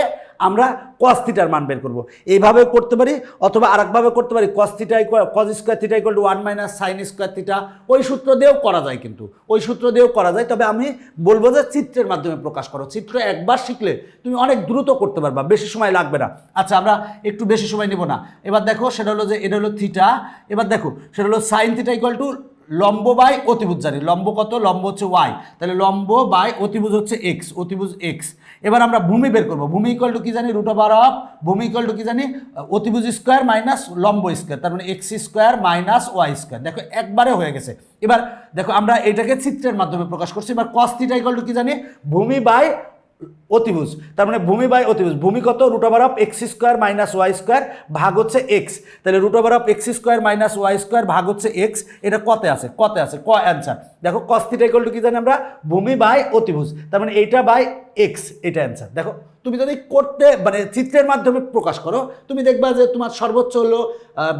আমরা কস থিটার মান বের করব। এইভাবে করতে পারি, অথবা আরেকভাবে করতে পারি, cos theta cos square theta equal two 1 - sine square theta. ওই সূত্র দিয়েও করা যায়, কিন্তু ওই সূত্র দিয়েও করা যায়। তবে আমি বলবো যে চিত্রের মাধ্যমে প্রকাশ করো। চিত্র একবার শিখলে তুমি অনেক দ্রুত করতে পারবা, বেশি সময় লাগবে না। আচ্ছা, আমরা একটু বেশি সময় নেব না। এবার দেখো সেটা হলো যে এটা হলো থিটা। এবার দেখো সেটা হলো সাইন থিটা ইকুয়াল টু লম্ব বাই অতিভুজ জানি। লম্ব কত, লম্ব হচ্ছে ওয়াই, তাহলে লম্ব বাই অতিভুজ হচ্ছে এক্স, অতিভুজ এক্স। এবার আমরা ভূমি বের করবো। ভূমি ইকুয়াল টু কি জানি, √, ভূমি ইকুয়াল টু কি জানি, অতিভুজ স্কোয়ার মাইনাস লম্ব স্কোয়ার, তার মানে x square minus y square. দেখো একবারে হয়ে গেছে। এবার দেখো আমরা এটাকে চিত্রের মাধ্যমে প্রকাশ করছি। এবার কস থিটা ইকুয়াল টু কি জানি, ভূমি বাই অতিভুজ, তার মানে ভূমি বাই অতিভুজ। ভূমি কত, √(x² - y² ভাগ হচ্ছে এক্স, তাহলে √(x² - y² ভাগ হচ্ছে এক্স। এটা কতে আছে, কতে আছে, ক অ্যান্সার। দেখো কস থিটা ইকুয়াল টু কি জানি আমরা, ভূমি বাই অতিভুজ, তার মানে এইটা বাই এক্স, এটা অ্যান্সার। দেখো তুমি যদি করতে মানে চিত্রের মাধ্যমে প্রকাশ করো, তুমি দেখবা যে তোমার সর্বোচ্চ হলো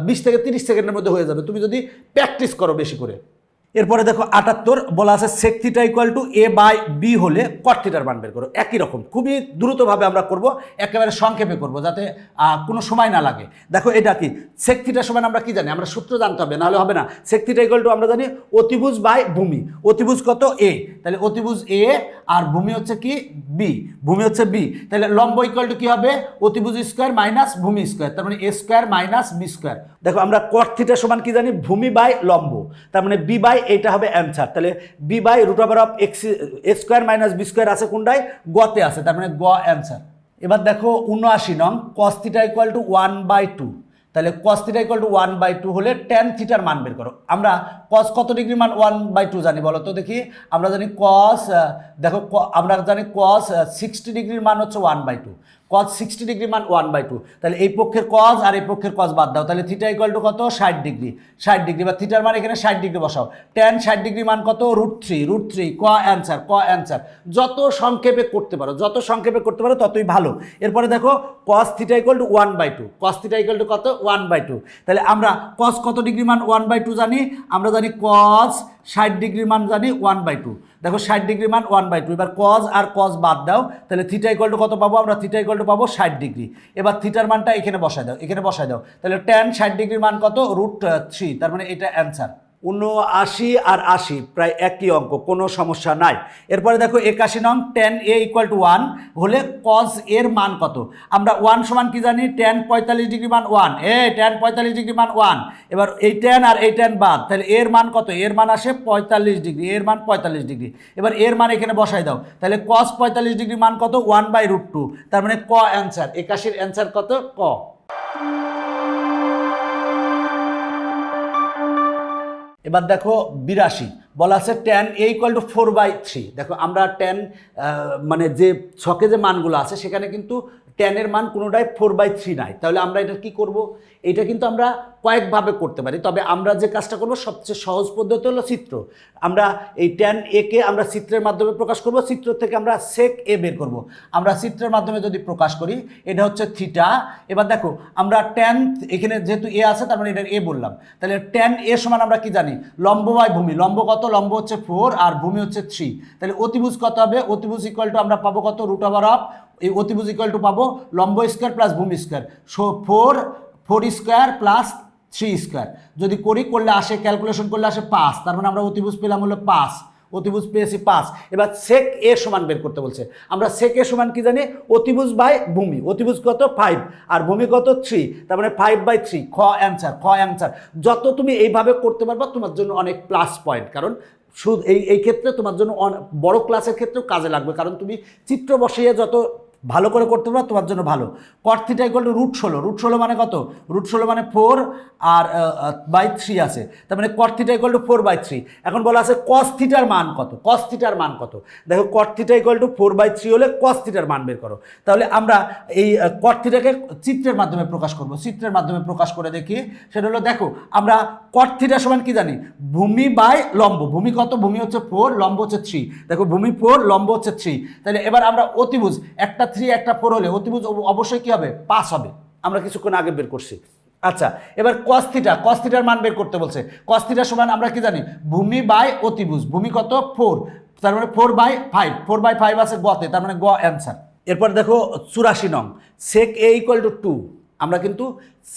20 থেকে 30 সেকেন্ডের মধ্যে হয়ে যাবে, তুমি যদি প্র্যাকটিস করো বেশি করে। এরপরে দেখো 78 বলা আছে sec theta equal two a/b হলে কট থিটার মান বের করো। একই রকম, খুবই দ্রুতভাবে আমরা করব, একেবারে সংক্ষেপে করব যাতে কোনো সময় না লাগে। দেখো এটা কি, সেক থিটা সমান আমরা কি জানি, আমরা সূত্র জানতে হবে, নাহলে হবে না। সেক থিটা ইকুয়াল টু আমরা জানি অতিভুজ বাই ভূমি। অতিভুজ কত, a, তাহলে অতিভুজ a আর ভূমি হচ্ছে কি b, ভূমি হচ্ছে b, তাহলে লম্ব ইকুয়াল টু কি হবে, অতিভুজ স্কোয়ার মাইনাস ভূমি স্কোয়ার, তার মানে a² - b²। দেখো আমরা কট থিটা সমান কি জানি, ভূমি বাই লম্ব, তার মানে b বাই, এইটা হবে অ্যান্সার। তাহলে b বাই √(x² - b² আছে কোনটায়, গতে আছে, তার মানে গ অ্যান্সার। এবার দেখো 79 নং, cos থিটা ইকুয়াল টু 1/2, তাহলে cos থিটা ইকুয়াল টু 1/2 হলে tan থিটার মান বের করো। আমরা cos কত ডিগ্রি মান 1/2 জানি বলো তো দেখি, আমরা জানি cos, দেখো আমরা জানি cos 60 ডিগ্রির মান হচ্ছে 1/2, cos 60 ডিগ্রি মান 1/2, তাহলে এই পক্ষের cos আর এই পক্ষের cos বাদ দাও, তাহলে থিটা ইকুয়াল টু কত, 60 ডিগ্রি, 60 ডিগ্রি, বা থিটার মান এখানে 60 ডিগ্রি বসাও, tan 60 ডিগ্রি মান কত, √3, ক অ্যান্সার, ক অ্যান্সার। যত সংক্ষেপে করতে পারো, যত সংক্ষেপে করতে পারো ততই ভালো। এরপরে দেখো cos theta equal to 1/2, cos theta equal two কত, 1/2, তাহলে আমরা cos কত ডিগ্রি মান 1/2 জানি, আমরা জানি cos 60 ডিগ্রির মান জানি 1/2, দেখো 60 ডিগ্রি মান 1/2, এবার cos আর cos বাদ দাও, তাহলে থিটা ইকুয়াল টু কত পাবো আমরা, থিটা ইকুয়াল টু পাবো 60 ডিগ্রি। এবার থিটার মানটা এখানে বসায় দাও, এখানে বসায় দাও, তাহলে tan 60 ডিগ্রির মান কত, √3, তার মানে এটা অ্যান্সার। 79 আর 80 প্রায় একই অঙ্ক, কোনো সমস্যা নাই। এরপরে দেখো 81 নং, tan a ইকুয়াল টু 1 হলে cos এর মান কত, আমরা 1 সমান কি জানি, tan 45 ডিগ্রি মান 1, tan 45 ডিগ্রি মান 1, এবার এই tan আর এই tan বাদ, তাহলে এর মান কত, এর মান আসে 45 ডিগ্রি, এর মান 45 ডিগ্রি, এবার এর মান এখানে বসাই দাও, তাহলে cos 45 ডিগ্রি মান কত, 1/√2, তার মানে ক অ্যান্সার। 81 অ্যান্সার কত, ক। এবার দেখো 82 বলা আছে tan a ইকুয়াল টু 4/3। দেখো আমরা tan মানে যে ছকে যে মানগুলো আছে সেখানে কিন্তু tan এর মান কোনোটাই 4/3 নাই, তাহলে আমরা এটা কি করব, এটা কিন্তু আমরা কয়েকভাবে করতে পারি, তবে আমরা যে কাজটা করব সবচেয়ে সহজ পদ্ধতি হলো চিত্র। আমরা এই tan a কে আমরা চিত্রের মাধ্যমে প্রকাশ করব, চিত্র থেকে আমরা sec a বের করব। আমরা চিত্রের মাধ্যমে যদি প্রকাশ করি, এটা হচ্ছে থিটা। এবার দেখো আমরা tan, এখানে যেহেতু a আছে তার মানে এটা a বললাম, তাহলে tan a সমান আমরা কি জানি, লম্ব বাই ভূমি। লম্ব কত, লম্ব হচ্ছে 4 আর ভূমি হচ্ছে 3, তাহলে অতিভুজ কত হবে, অতিভুজ ইকুয়াল টু আমরা পাবো কত, √, এই অতিভুজ ইকুয়াল টু পাবো লম্ব স্কোয়ার প্লাস ভূমি স্কোয়ার, 4 স্কোয়ার প্লাস 3 স্কোয়ার, যদি করলে আসে, ক্যালকুলেশন করলে আসে 5, তার মানে আমরা অতিভুজ পেলাম হলো 5, অতিভুজ পেয়েছি 5। এবার সেক এ সমান বের করতে বলছে, আমরা সেক এ সমান কি জানি, অতিভুজ বাই ভূমি। অতিভুজ কত, 5 আর ভূমি কত, 3, তার মানে 5/3, খ অ্যান্সার, খ অ্যান্সার। যত তুমি এইভাবে করতে পারবা তোমার জন্য অনেক প্লাস পয়েন্ট, কারণ শুধু এই ক্ষেত্রে তোমার জন্য বড় ক্লাসের ক্ষেত্রেও কাজে লাগবে, কারণ তুমি চিত্র বসিয়ে যত ভালো করে করতে পারো তোমার জন্য ভালো। কট থিটা ইকুয়াল টু √16, √16 মানে কত? √16 মানে 4 আর বাই 3 আছে, তার মানে কট থিটা ইকুয়াল টু 4/3। এখন বলা আছে কস থিটার মান কত? কস থিটার মান কত? দেখো কট থিটা ইকুয়াল টু 4/3 হলে কস থিটার মান বের করো। তাহলে আমরা এই কট থিটাকে চিত্রের মাধ্যমে প্রকাশ করব, চিত্রের মাধ্যমে প্রকাশ করে দেখি। সেটা হলো দেখো আমরা কট থিটা সমান কি জানি? ভূমি বাই লম্ব। ভূমি কত? ভূমি হচ্ছে 4, লম্ব হচ্ছে 3। দেখো ভূমি 4, লম্ব হচ্ছে 3। তাহলে এবার আমরা অতিভুজ, একটা 3 একটা 4 হলে অতিভুজ অবশ্যই কি হবে? 5 হবে। আমরা কিছুক্ষণ আগে বের করছি। আচ্ছা, এবার কস থিটা, কস থিটার মান বের করতে বলছে। কস থিটা সমান আমরা কি জানি? ভূমি বাই অতিভুজ। ভূমি কত? 4, তার মানে 4/5, 4/5 আছে গতে, তার মানে গ অ্যান্সার। এরপর দেখো 84 নং, সেক এ ইকুয়াল টু 2। আমরা কিন্তু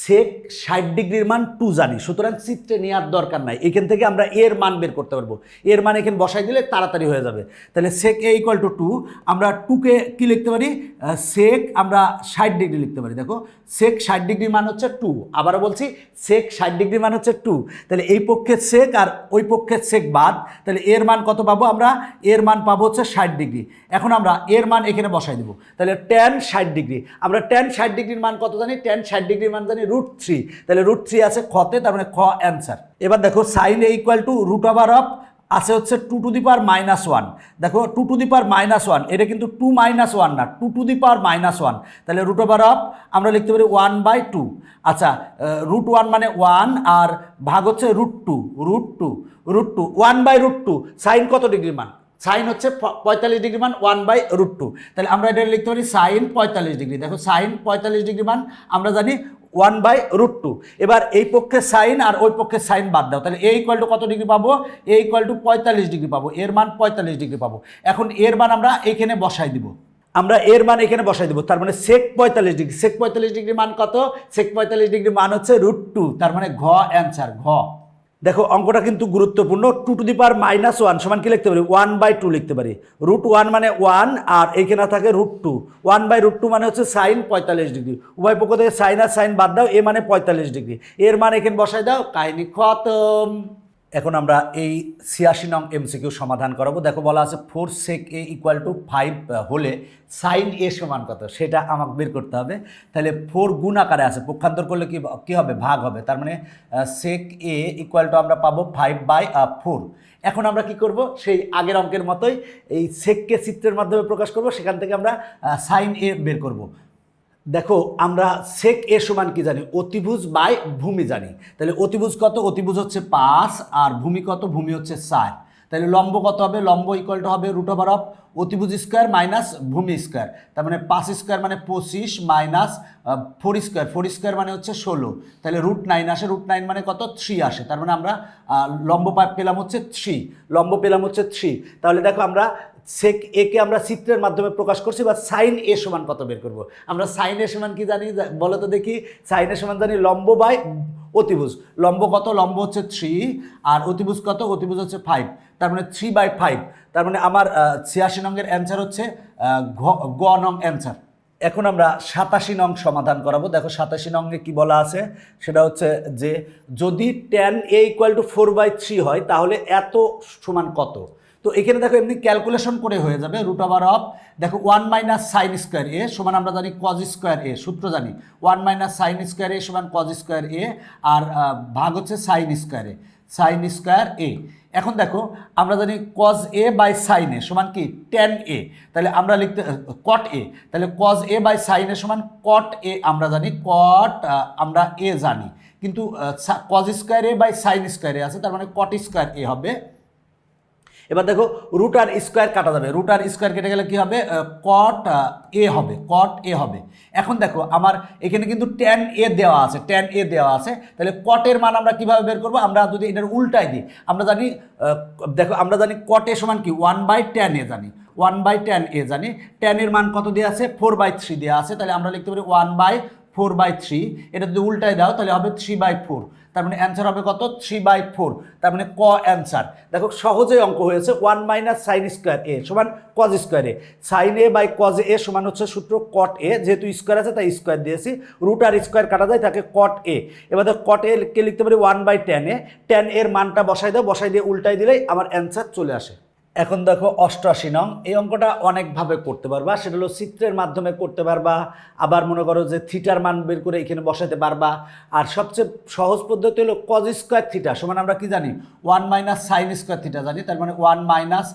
সেক 60 ডিগ্রির মান 2 জানি, সুতরাং চিত্রে নেওয়ার দরকার নাই। এখান থেকে আমরা এর মান বের করতে পারবো। এর মান এখানে বসাই দিলে তাড়াতাড়ি হয়ে যাবে। তাহলে সেক এ ইকুয়াল টু 2, আমরা 2কে কী লিখতে পারি? সেক আমরা 60 ডিগ্রি লিখতে পারি। দেখো সেক 60 ডিগ্রি মান হচ্ছে 2। আবারও বলছি, সেক 60 ডিগ্রি মান হচ্ছে 2। তাহলে এই পক্ষের সেক আর ওই পক্ষের সেক বাদ, তাহলে এর মান কত পাবো আমরা? এর মান পাবো হচ্ছে 60 ডিগ্রি। এখন আমরা এর মান এখানে বসাই দেবো। তাহলে tan 60 ডিগ্রি, আমরা tan 60 ডিগ্রির মান কত জানি? tan 60 ডিগ্রির মান জানি √3। তাহলে √3 আছে খতে, তার মানে খ অ্যান্সার। এবার দেখো সাইন এ ইকুয়াল টু √ওভার অফ আছে হচ্ছে 2 টু দি পাওয়ার -1। দেখো 2 টু দি পাওয়ার -1, এটা কিন্তু 2 - 1 না, 2 টু দি পাওয়ার -1। তাহলে √ওভার অফ আমরা লিখতে পারি 1/2। আচ্ছা, √1 মানে 1 আর ভাগ হচ্ছে √2, √2 1/√2। সাইন কত ডিগ্রি মান? সাইন হচ্ছে 45 ডিগ্রি মান 1/√2। তাহলে আমরা এটা লিখতে পারি সাইন 45 ডিগ্রি। দেখো সাইন 45 ডিগ্রি মান আমরা জানি 1/√2। এবার এই পক্ষে সাইন আর ওই পক্ষে সাইন বাদ দাও, তাহলে এ ইকুয়াল টু কত ডিগ্রি পাবো? এ ইকুয়াল টু 45 ডিগ্রি পাবো। এর মান 45 ডিগ্রি পাবো। এখন এর মান আমরা এখানে বসাই দিব, আমরা এর মান এখানে বসাই দেবো। তার মানে সেক 45 ডিগ্রি, সেক 45 ডিগ্রি মান কত? সেক 45 ডিগ্রি মান হচ্ছে √2, তার মানে ঘ অ্যান্সার, ঘ। দেখো অঙ্কটা কিন্তু গুরুত্বপূর্ণ। 2 টু দি পাওয়ার -1 সমান কি লিখতে পারি? 1/2 লিখতে পারি। √1 মানে 1 আর এইখানে থাকে √2। 1/√2 মানে হচ্ছে সাইন 45 ডিগ্রি। উভয় পক্ষ থেকে সাইন আর সাইন বাদ দাও, এ মানে 45 ডিগ্রি। এর মান এখানে বসাই দাও, কাহিনী খতম। এখন আমরা এই 86 নং এমসিকিউ সমাধান করাবো। দেখো বলা আছে 4 সেক এ ইকুয়াল টু 5 হলে সাইন এ সমান কত? সেটা আমাকে বের করতে হবে। তাহলে 4 গুণ আকারে আছে, পক্ষান্তর করলে কি হবে? ভাগ হবে। তার মানে সেক এ ইকুয়াল টু আমরা পাবো 5/4। এখন আমরা কি করব? সেই আগের অঙ্কের মতোই এই সেককে চিত্রের মাধ্যমে প্রকাশ করব, সেখান থেকে আমরা সাইন এ বের করব। দেখো আমরা সেক এ সমান কি জানি? অতিভুজ বাই ভূমি জানি। তাহলে অতিভুজ কত? অতিভুজ হচ্ছে 5 আর ভূমি কত? ভূমি হচ্ছে 4। তাহলে লম্ব কত হবে? লম্ব ইকুয়াল টু হবে √ওভার অফ অতিভুজ স্কোয়ার মাইনাস ভূমি স্কোয়ার। তার মানে 5 স্কোয়ার মানে 25 মাইনাস 4 স্কোয়ার, 4 স্কোয়ার মানে হচ্ছে 16। তাহলে √9 আসে, √9 মানে কত? 3 আসে। তার মানে আমরা লম্ব পেলাম হচ্ছে 3, লম্ব পেলাম হচ্ছে 3। তাহলে দেখো আমরা সেক এ কে আমরা চিত্রের মাধ্যমে প্রকাশ করছি, বা সাইন এ সমান কত বের করব? আমরা সাইন এ সমান কি জানি বলো তো দেখি? সাইন এ সমান জানি লম্ব বাই অতিভুজ। লম্ব কত? লম্ব হচ্ছে 3 আর অতিভুজ কত? অতিভুজ হচ্ছে 5, তার মানে 3/5। তার মানে আমার 86 নংয়ের অ্যান্সার হচ্ছে গ নং অ্যান্সার। এখন আমরা 87 নং সমাধান করাবো। দেখো 87 নংয়ে কি বলা আছে? সেটা হচ্ছে যে যদি tan a ইকুয়াল টু 4/3 হয় তাহলে এত সমান কত? তো এখানে দেখো এমনি ক্যালকুলেশন করে হয়ে যাবে। √ওভার অফ দেখো 1 - sin স্কোয়ার এ সমান আমরা জানি cos স্কোয়ার এ, সূত্র জানি 1 - sin স্কোয়ার এ সমান cos স্কোয়ার এ আর ভাগ হচ্ছে sin square A, sin square A. এখন দেখো আমরা জানি cos a by sin a সমান কি? tan a। তাহলে আমরা লিখতে cot a, তাহলে cos a by sin a সমান cot a আমরা জানি, cot আমরা a জানি, কিন্তু cos square A by sin square A আছে, তার মানে cot স্কোয়ার এ হবে। এবার দেখো রুট আর স্কোয়ার কাটা যাবে, রুট আর স্কোয়ার কেটে গেলে কি হবে? কট এ হবে, কট এ হবে। এখন দেখো আমার এখানে কিন্তু ট্যান এ দেওয়া আছে, ট্যান এ দেওয়া আছে। তাহলে কটের মান আমরা কিভাবে বের করবো? আমরা যদি এটার উল্টাই দিই, আমরা জানি দেখো আমরা জানি কট এ সমান কি? 1/tan এ জানি, 1/tan এ জানি। ট্যানের মান কত দেওয়া আছে? 4/3 দেওয়া আছে। তাহলে আমরা লিখতে পারি 1/4/3। এটা যদি উল্টায় দাও তাহলে হবে 3/4। তার মানে অ্যান্সার হবে কত 3/4, তার মানে ক অ্যান্সার। দেখো সহজেই অঙ্ক হয়েছে, 1 মাইনাস সাইন স্কোয়ার এ সমান cos square A, sine A by cos A সমান হচ্ছে সূত্র কট এ, যেহেতু স্কোয়ার আছে তাই স্কোয়ার দিয়েছি, রুট আর স্কোয়ার কাটা যায় তাকে কট এ। এবার দেখো কট এ কে লিখতে পারি 1/tan এ, tan এর মানটা বসাই দাও, বসাই দিয়ে উল্টাই দিলেই আমার অ্যান্সার চলে আসে। এখন দেখো 88 নং, এই অঙ্কটা অনেকভাবে করতে পারবা, সেটা হলো চিত্রের মাধ্যমে করতে পারবা, আবার মনে করো যে থিটার মান বের করে এখানে বসাতে পারবা, আর সবচেয়ে সহজ পদ্ধতি হলো কজ স্কোয়ার থিটা সমান আমরা কি জানি 1 মাইনাস সাইন স্কোয়ার থিটা জানি, তার মানে 1 মাইনাস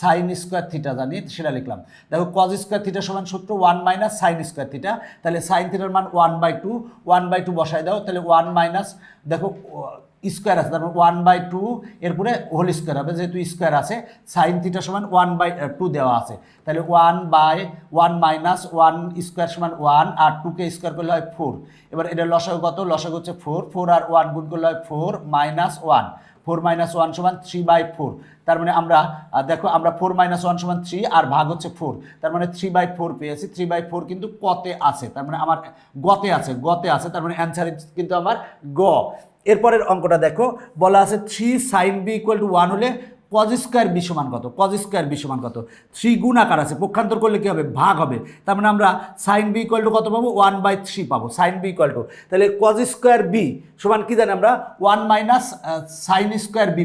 সাইন স্কোয়ার থিটা জানি, সেটা লিখলাম। দেখো কজ স্কোয়ার থিটা সমান সূত্র 1 মাইনাস সাইন স্কোয়ার থিটা, তাহলে সাইন থিটার মান 1/2 বসাই দাও, তাহলে 1 মাইনাস দেখো স্কোয়ার আছে, তারপর 1/2 এরপরে হোল স্কোয়ার হবে, যেহেতু স্কোয়ার আছে সাইন থিটা সমান 1/2 দেওয়া আছে, তাহলে 1/1 মাইনাস 1 স্কোয়ার সমান 1, আর 2কে স্কোয়ার করলে হয় 4। এবার এটা লসাগু কত, লসাগু হচ্ছে 4 আর 1 গুণ করলে হয় 4 মাইনাস 1, 4 মাইনাস 1 সমান 3/4, তার মানে আমরা দেখো আমরা 4 মাইনাস 1 সমান 3 আর ভাগ হচ্ছে 4, তার মানে 3/4 পেয়েছি। 3/4 কিন্তু কতে আছে, তার মানে আমার গতে আছে, তার মানে অ্যান্সার কিন্তু আমার গ। এরপরের অঙ্কটা দেখো, বলা আছে 3 সাইন বি ইকুয়াল টু 1 হলে কজ স্কোয়ার বি সমান কত, কজ স্কোয়ার বি সমান কত, 3 গুণ আকার আছে, পক্ষান্তর করলে কী হবে ভাগ হবে, তার মানে আমরা সাইন বি ইকুয়াল টু কত পাবো 1/3 পাবো, সাইন বি ইকুয়াল টু, তাহলে কজ স্কোয়ার বি সমান কি জানি আমরা 1 মাইনাস সাইন স্কোয়ার বি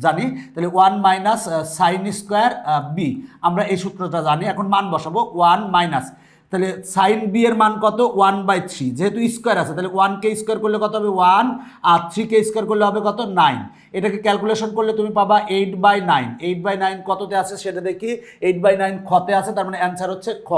জানি, তাহলে 1 মাইনাস সাইন স্কোয়ার বি আমরা এই সূত্রটা জানি। এখন মান বসাবো 1 মাইনাস, তাহলে সাইন বি এর মান কত 1/3, যেহেতু স্কোয়ার আছে তাহলে 1কে স্কোয়ার করলে কত হবে 1, আর 3কে স্কোয়ার করলে হবে কত 9, এটাকে ক্যালকুলেশন করলে তুমি পাবা 8/9, 8/9 কততে আছে সেটা দেখি, 8/9 খতে আছে, তার মানে অ্যান্সার হচ্ছে খ।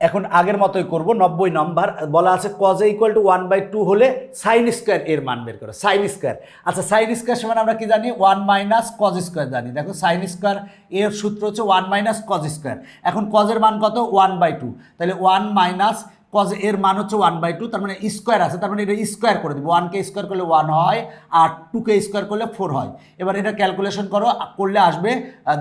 এখন আগের মতোই করব, 90 নম্বর, বলা আছে কজ এ ইকুয়াল টু 1/2 হলে সাইন স্কোয়ার এর মান বের করো, সাইন স্কোয়ার। আচ্ছা সাইন স্কোয়ার সমান আমরা কি জানি 1 মাইনাস কজ স্কোয়ার জানি, দেখো সাইন স্কোয়ার এর সূত্র হচ্ছে 1 মাইনাস কজ স্কোয়ার। এখন কজের মান কত 1/2, তাহলে 1 মাইনাস কজ এর মান হচ্ছে 1/2, তার মানে স্কোয়ার আছে, তার মানে এটা স্কোয়ার করে দেবো, 1কে স্কোয়ার করলে 1 হয়, আর 2কে স্কোয়ার করলে 4 হয়। এবার এটা ক্যালকুলেশন করলে আসবে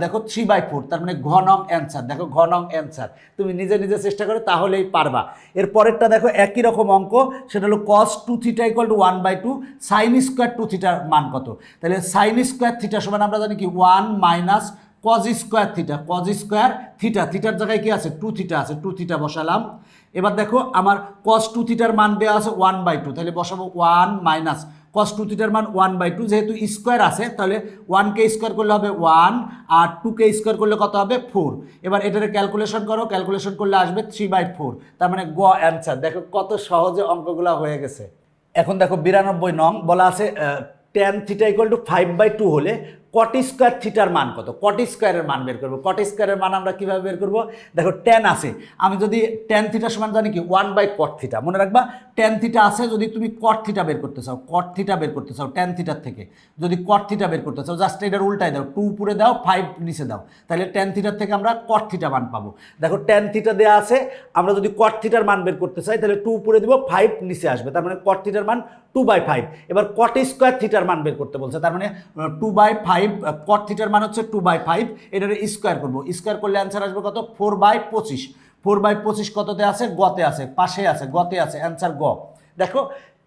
দেখো 3/4, তার মানে ঘ নং অ্যান্সার। দেখো ঘ নং অ্যান্সার, তুমি নিজে নিজে চেষ্টা করো তাহলেই পারবা। এরপরেরটা দেখো একই রকম অঙ্ক, সেটা হলো cos 2 theta equal to 1/2 sine square 2 থিটার মান কত, তাহলে সাইন স্কোয়ার থিটা সমান আমরা জানি কি 1 minus cos square theta, cos square theta, থিটার জায়গায় কি আছে 2 থিটা আছে, 2 থিটা বসালাম। এবার দেখো আমার cos 2 থিটার মান দেওয়া আছে 1/2, তাহলে বসাবো 1 মাইনাস cos 2 থিটার মান 1/2, যেহেতু স্কোয়ার আছে তাহলে 1কে স্কোয়ার করলে হবে 1, আর 2কে স্কোয়ার করলে কত হবে 4। এবার এটারে ক্যালকুলেশন করো, ক্যালকুলেশন করলে আসবে 3/4, তার মানে গ অ্যান্সার। দেখো কত সহজে অঙ্কগুলো হয়ে গেছে। এখন দেখো 92 নং, বলা আছে tan থিটা ইকুয়াল টু 5/2 হলে কট স্কোয়ার থিটার মান কত, কট স্কোয়ারের মান বের করবো। কট স্কোয়ারের মান আমরা কীভাবে বের করবো, দেখো ট্যান আছে, আমি যদি ট্যান থিটা সমান জানি কি 1/cot থিটা, মনে রাখবা ট্যান থিটা আছে, যদি তুমি কট থিটা বের করতে চাও, কট থিটা বের করতে চাও ট্যান থিটার থেকে, যদি কট থিটা বের করতে চাও জাস্ট এটার উল্টাই দাও, 2 উপরে দাও 5 নিচে দাও, তাহলে ট্যান থিটার থেকে আমরা কট থিটা মান পাবো। দেখো ট্যান থিটা দেওয়া আছে, আমরা যদি কট থিটার মান বের করতে চাই তাহলে 2 উপরে দিব 5 নিচে আসবে, তার মানে কট থিটার মান 2/5। এবার কট স্কোয়ার থিটার মান বের করতে বলছে, তার মানে 2/5, কট থিটার মান হচ্ছে 2/5, এটারে স্কোয়ার করবো, স্কোয়ার করলে অ্যান্সার আসবে কত 4/25, 4/25 কততে আছে গতে আছে, পাশে আছে, গতে আছে, অ্যান্সার গ। দেখো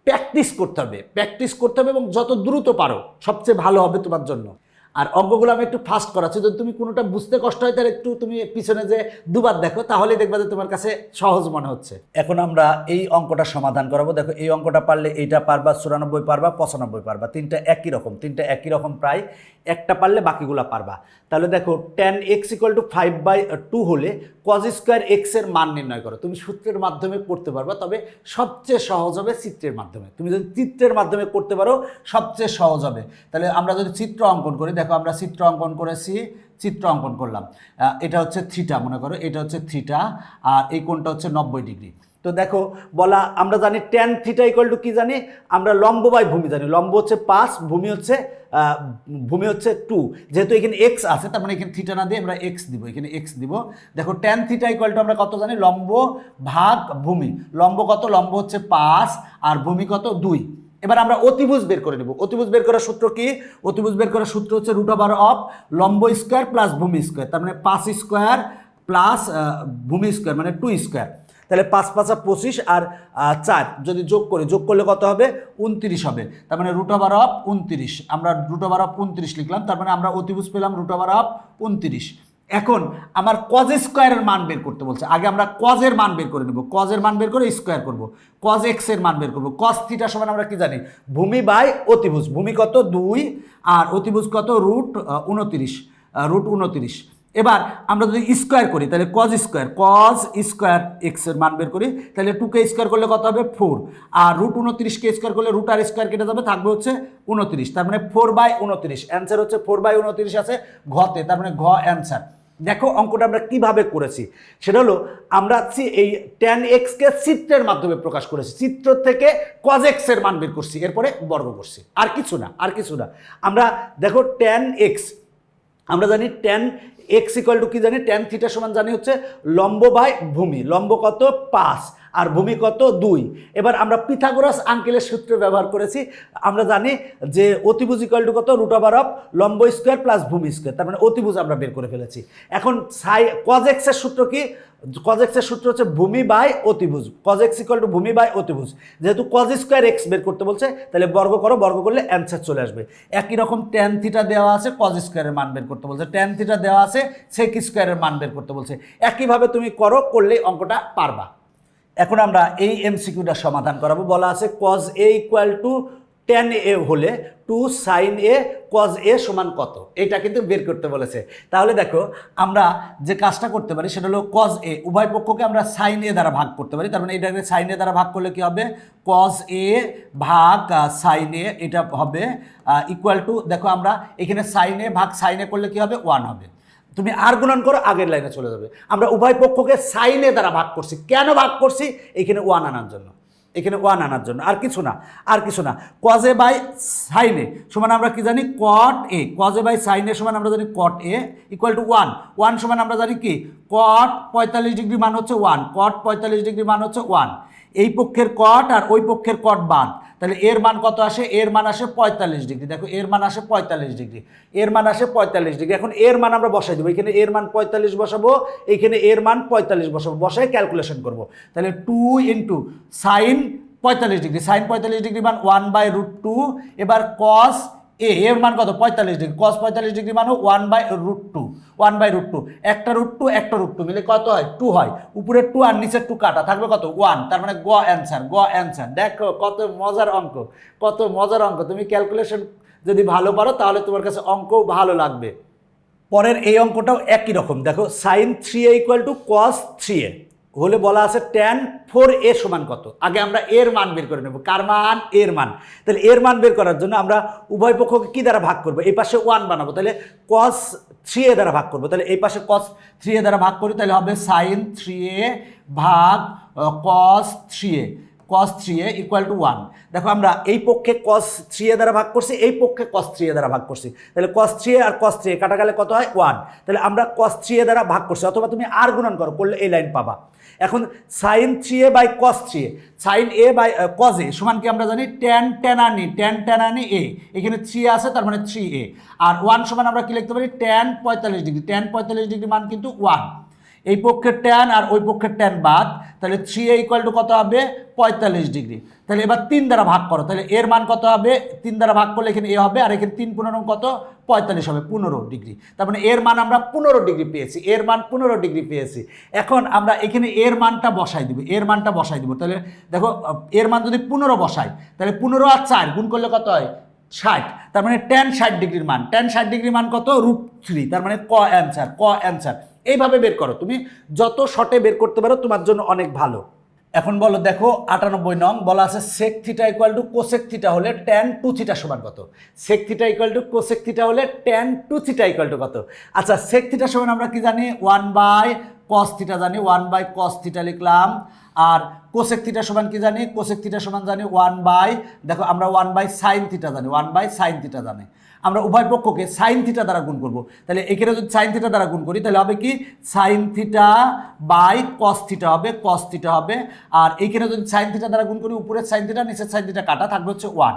প্র্যাকটিস করতে হবে, প্র্যাকটিস করতে হবে এবং যত দ্রুত পারো সবচেয়ে ভালো হবে তোমার জন্য। আর অঙ্কগুলো আমি একটু ফাস্ট করাচ্ছি, যদি তুমি কোনোটা বুঝতে কষ্ট হয় তাহলে একটু তুমি পিছনে যে দুবার দেখো, তাহলেই দেখবা যে তোমার কাছে সহজ মনে হচ্ছে। এখন আমরা এই অঙ্কটা সমাধান করাবো। দেখো এই অঙ্কটা পারলে এইটা পারবা, 94 পারবা, 95 পারবা, তিনটা একই রকম প্রায়, একটা পারলে বাকিগুলো পারবা। তাহলে দেখো tan x = 5/2 হলে cos স্কোয়ার x এর মান নির্ণয় করো। তুমি সূত্রের মাধ্যমে করতে পারবা, তবে সবচেয়ে সহজ হবে চিত্রের মাধ্যমে। তুমি যদি চিত্রের মাধ্যমে করতে পারো সবচেয়ে সহজ হবে। তাহলে আমরা যদি চিত্র অঙ্কন করি, দেখো আমরা চিত্র অঙ্কন করেছি, চিত্র অঙ্কন করলাম, এটা হচ্ছে থিটা, মনে করো এটা হচ্ছে থিটা, আর এই কোণটা হচ্ছে 90 ডিগ্রি। তো দেখো বলা আমরা জানি tan থিটা ইকুয়াল টু কি জানি আমরা, লম্ব বাই ভূমি জানি, লম্ব হচ্ছে 5, ভূমি হচ্ছে 2, যেহেতু এখানে x আছে তার মানে এখানে থিটা না দিয়ে আমরা x দিব, এখানে x দিব। দেখো tan থিটা ইকুয়াল টু আমরা কত জানি, লম্ব ভাগ ভূমি, লম্ব কত, লম্ব হচ্ছে 5 আর ভূমি কত 2। এবার আমরা অতিভুজ বের করে নেব। অতিভুজ বের করার সূত্র কি, অতিভুজ বের করার সূত্র হচ্ছে √of লম্ব স্কোয়ার প্লাস ভূমি স্কোয়ার, তার মানে 5 স্কোয়ার প্লাস ভূমি স্কোয়ার মানে 2 স্কোয়ার। তাহলে 5 5 25 আর 4 যদি যোগ করলে কত হবে 29 হবে। তার মানে √29, আমরা √29 লিখলাম। তার মানে আমরা অতিভুজ পেলাম √29। এখন আমার কজ স্কোয়ারের মান বের করতে বলছে। আগে আমরা কজের মান বের করে নেব, কজের মান বের করে স্কোয়ার করব, কজ এক্স এর মান বের করব। কজ থিটা সমান আমরা কি জানি, ভূমি বাই অতিভুজ। ভূমি কত 2 আর অতিভুজ কত √29। এবার আমরা যদি স্কোয়ার করি তাহলে কজ স্কোয়ার এক্স এর মান বের করি, তাহলে 2কে স্কোয়ার করলে কত হবে 4, আর √29কে স্কোয়ার করলে রুট আর স্কোয়ার কেটে যাবে, থাকবে হচ্ছে 29। তার মানে 4/29, অ্যান্সার হচ্ছে 4/29 আছে ঘতে, তার মানে ঘ অ্যান্সার। দেখো অঙ্কটা আমরা কিভাবে করেছি, সেটা হলো আমরা এই tan x কে চিত্রের মাধ্যমে প্রকাশ করেছি, চিত্র থেকে cos x এর মান বের করছি, এরপরে বর্গ করছি, আর কিছু না। আমরা দেখো tan x, আমরা জানি tan x ইকুয়াল টু কি জানি, tan থিটা সমান জানি হচ্ছে লম্ব বাই ভূমি। লম্ব কত 5 আর ভূমি কত 2। এবার আমরা পিথাগোরাস আঙ্কেলের সূত্র ব্যবহার করেছি। আমরা জানি যে অতিভুজ ইকুয়াল টু কত √of লম্ব স্কোয়ার প্লাস ভূমি স্কোয়ার, তার মানে অতিভুজ আমরা বের করে ফেলেছি। এখন cos x এর সূত্র কি, cos x এর সূত্র হচ্ছে ভূমি বাই অতিভুজ। cos x ইকুয়াল টু ভূমি বাই অতিভুজ। যেহেতু cos স্কোয়ার x বের করতে বলছে, তাহলে বর্গ করো, বর্গ করলে অ্যান্সার চলে আসবে। একই রকম tan থিটা দেওয়া আছে, cos স্কোয়ারের মান বের করতে বলছে, tan থিটা দেওয়া আছে, sec স্কোয়ারের মান বের করতে বলছে। একইভাবে তুমি করলেই অঙ্কটা পারবা। এখন আমরা এই এমসিকিউটা সমাধান করাবো। বলা আছে cos a equal to tan a হলে 2 sin a cos a সমান কত, এটা কিন্তু বের করতে বলেছে। তাহলে দেখো আমরা যে কাজটা করতে পারি সেটা হলো cos a উভয় পক্ষকে আমরা sin a দ্বারা ভাগ করতে পারি। তার মানে এটাকে sin a দ্বারা ভাগ করলে কি হবে, cos a ভাগ sin a, এটা হবে ইকুয়াল টু, দেখো আমরা এখানে sin a ভাগ sin a করলে কি হবে 1 হবে। তুমি আর গুণন করো, আগের লাইনে চলে যাবে। আমরা উভয় পক্ষকে সাইনে দ্বারা ভাগ করছি। কেন ভাগ করছি, এখানে 1 আনার জন্য, আর কিছু না। cos a by sin a সমান আমরা কি জানি cot a, cos a by sin a সমান আমরা জানি cot a ইকুয়াল টু 1 সমান আমরা জানি কি cot 45 ডিগ্রি মান হচ্ছে 1, cot 45 ডিগ্রি মান হচ্ছে 1। এই পক্ষের cot আর ওই পক্ষের cot বাদ, তাহলে এর মান কত আসে, এর মান আসে 45 ডিগ্রি। দেখো এর মান আসে 45 ডিগ্রি, এখন এর মান আমরা বসাই দেবো। এখানে এর মান 45 বসাবো, এখানে এর মান 45 বসাবো, বসাই ক্যালকুলেশন করব। তাহলে 2 into sine 45 degree, sine 45 degree মান 1/√2। এবার cos a এর মান কত 45 ডিগ্রি, cos 45 ডিগ্রি মান 1/√2, একটা √2 মিলে কত হয় 2 হয়। উপরের 2 আর নিচের 2 কাটা, থাকবে কত 1, তার মানে গ অ্যান্সার। দেখো কত মজার অঙ্ক, তুমি ক্যালকুলেশন যদি ভালো পারো তাহলে তোমার কাছে অঙ্কও ভালো লাগবে। পরের এই অঙ্কটাও একই রকম। দেখো sin 3a equal to cos 3a হলে বলা আছে tan 4a সমান কত। আগে আমরা এর মান বের করে নেব, কার মান, এর মান। তাহলে এর মান বের করার জন্য আমরা উভয় পক্ষকে কি দ্বারা ভাগ করব, এই পাশে 1 বানাবো, তাহলে cos 3a দ্বারা ভাগ করবো। তাহলে এই পাশে cos 3a দ্বারা ভাগ করি, তাহলে হবে sin 3a ভাগ cos 3a ইকুয়াল টু 1। দেখো আমরা এই পক্ষে cos 3a দ্বারা ভাগ করছি, এই পক্ষে cos 3a দ্বারা ভাগ করছি, তাহলে cos 3a আর cos 3a কাটা গেলে কত হয় 1। তাহলে আমরা cos 3a দ্বারা ভাগ করছি, অথবা তুমি আর গুণন করলে এই লাইন পাবা। এখন sin 3a by cos 3a, sin a by cos a সমান কি আমরা জানি tan আনি a, এখানে 3 আছে তার মানে 3a, আর 1 সমান আমরা কি লিখতে পারি tan 45 ডিগ্রি, tan 45 ডিগ্রি মান কিন্তু 1। এই পক্ষের tan আর ওই পক্ষের tan বাদ, তাহলে 3a ইকুয়াল টু কত হবে 45 ডিগ্রি। তাহলে এবার 3 দ্বারা ভাগ করো, তাহলে এর মান কত হবে, 3 দ্বারা ভাগ করলে এখানে a হবে, আর এখানে 3 15 কত 45 হবে, 15 ডিগ্রি। তার মানে এর মান আমরা 15 ডিগ্রি পেয়েছি, এখন আমরা এখানে এর মানটা বসাই দিব, তাহলে দেখো এর মান যদি 15 বসাই, তাহলে 15 আর 4 গুণ করলে কত হয় 60, তার মানে tan 60 ডিগ্রির মান, tan 60 ডিগ্রির মান কত √3, তার মানে ক অ্যান্সার। এইভাবে বের করো, তুমি যত শর্টে বের করতে পারো তোমার জন্য অনেক ভালো। এখন বলো, দেখো 98 নং বলা আছে sec theta equal two cosec theta হলে tan 2 থিটা সমান কত। sec theta equal two cosec theta হলে tan 2 থিটা ইকুয়াল টু কত। আচ্ছা sec থিটা সমান আমরা কি জানি 1/cos থিটা জানি, 1/cos থিটা লিখলাম। আর cosec থিটা সমান কি জানি, cosec থিটা সমান জানি 1/, দেখো আমরা 1/sin থিটা জানি, 1/sin থিটা জানি। আমরা উভয় পক্ষকে sin থিটা দ্বারা গুণ করব, তাহলে এখানে যদি sin থিটা দ্বারা গুণ করি তাহলে হবে কি sin theta by cos theta হবে, আর এইখানে যদি sin থিটা দ্বারা গুণ করি উপরের sin থিটা নিচের sin থিটা কাটা, থাকবে হচ্ছে 1।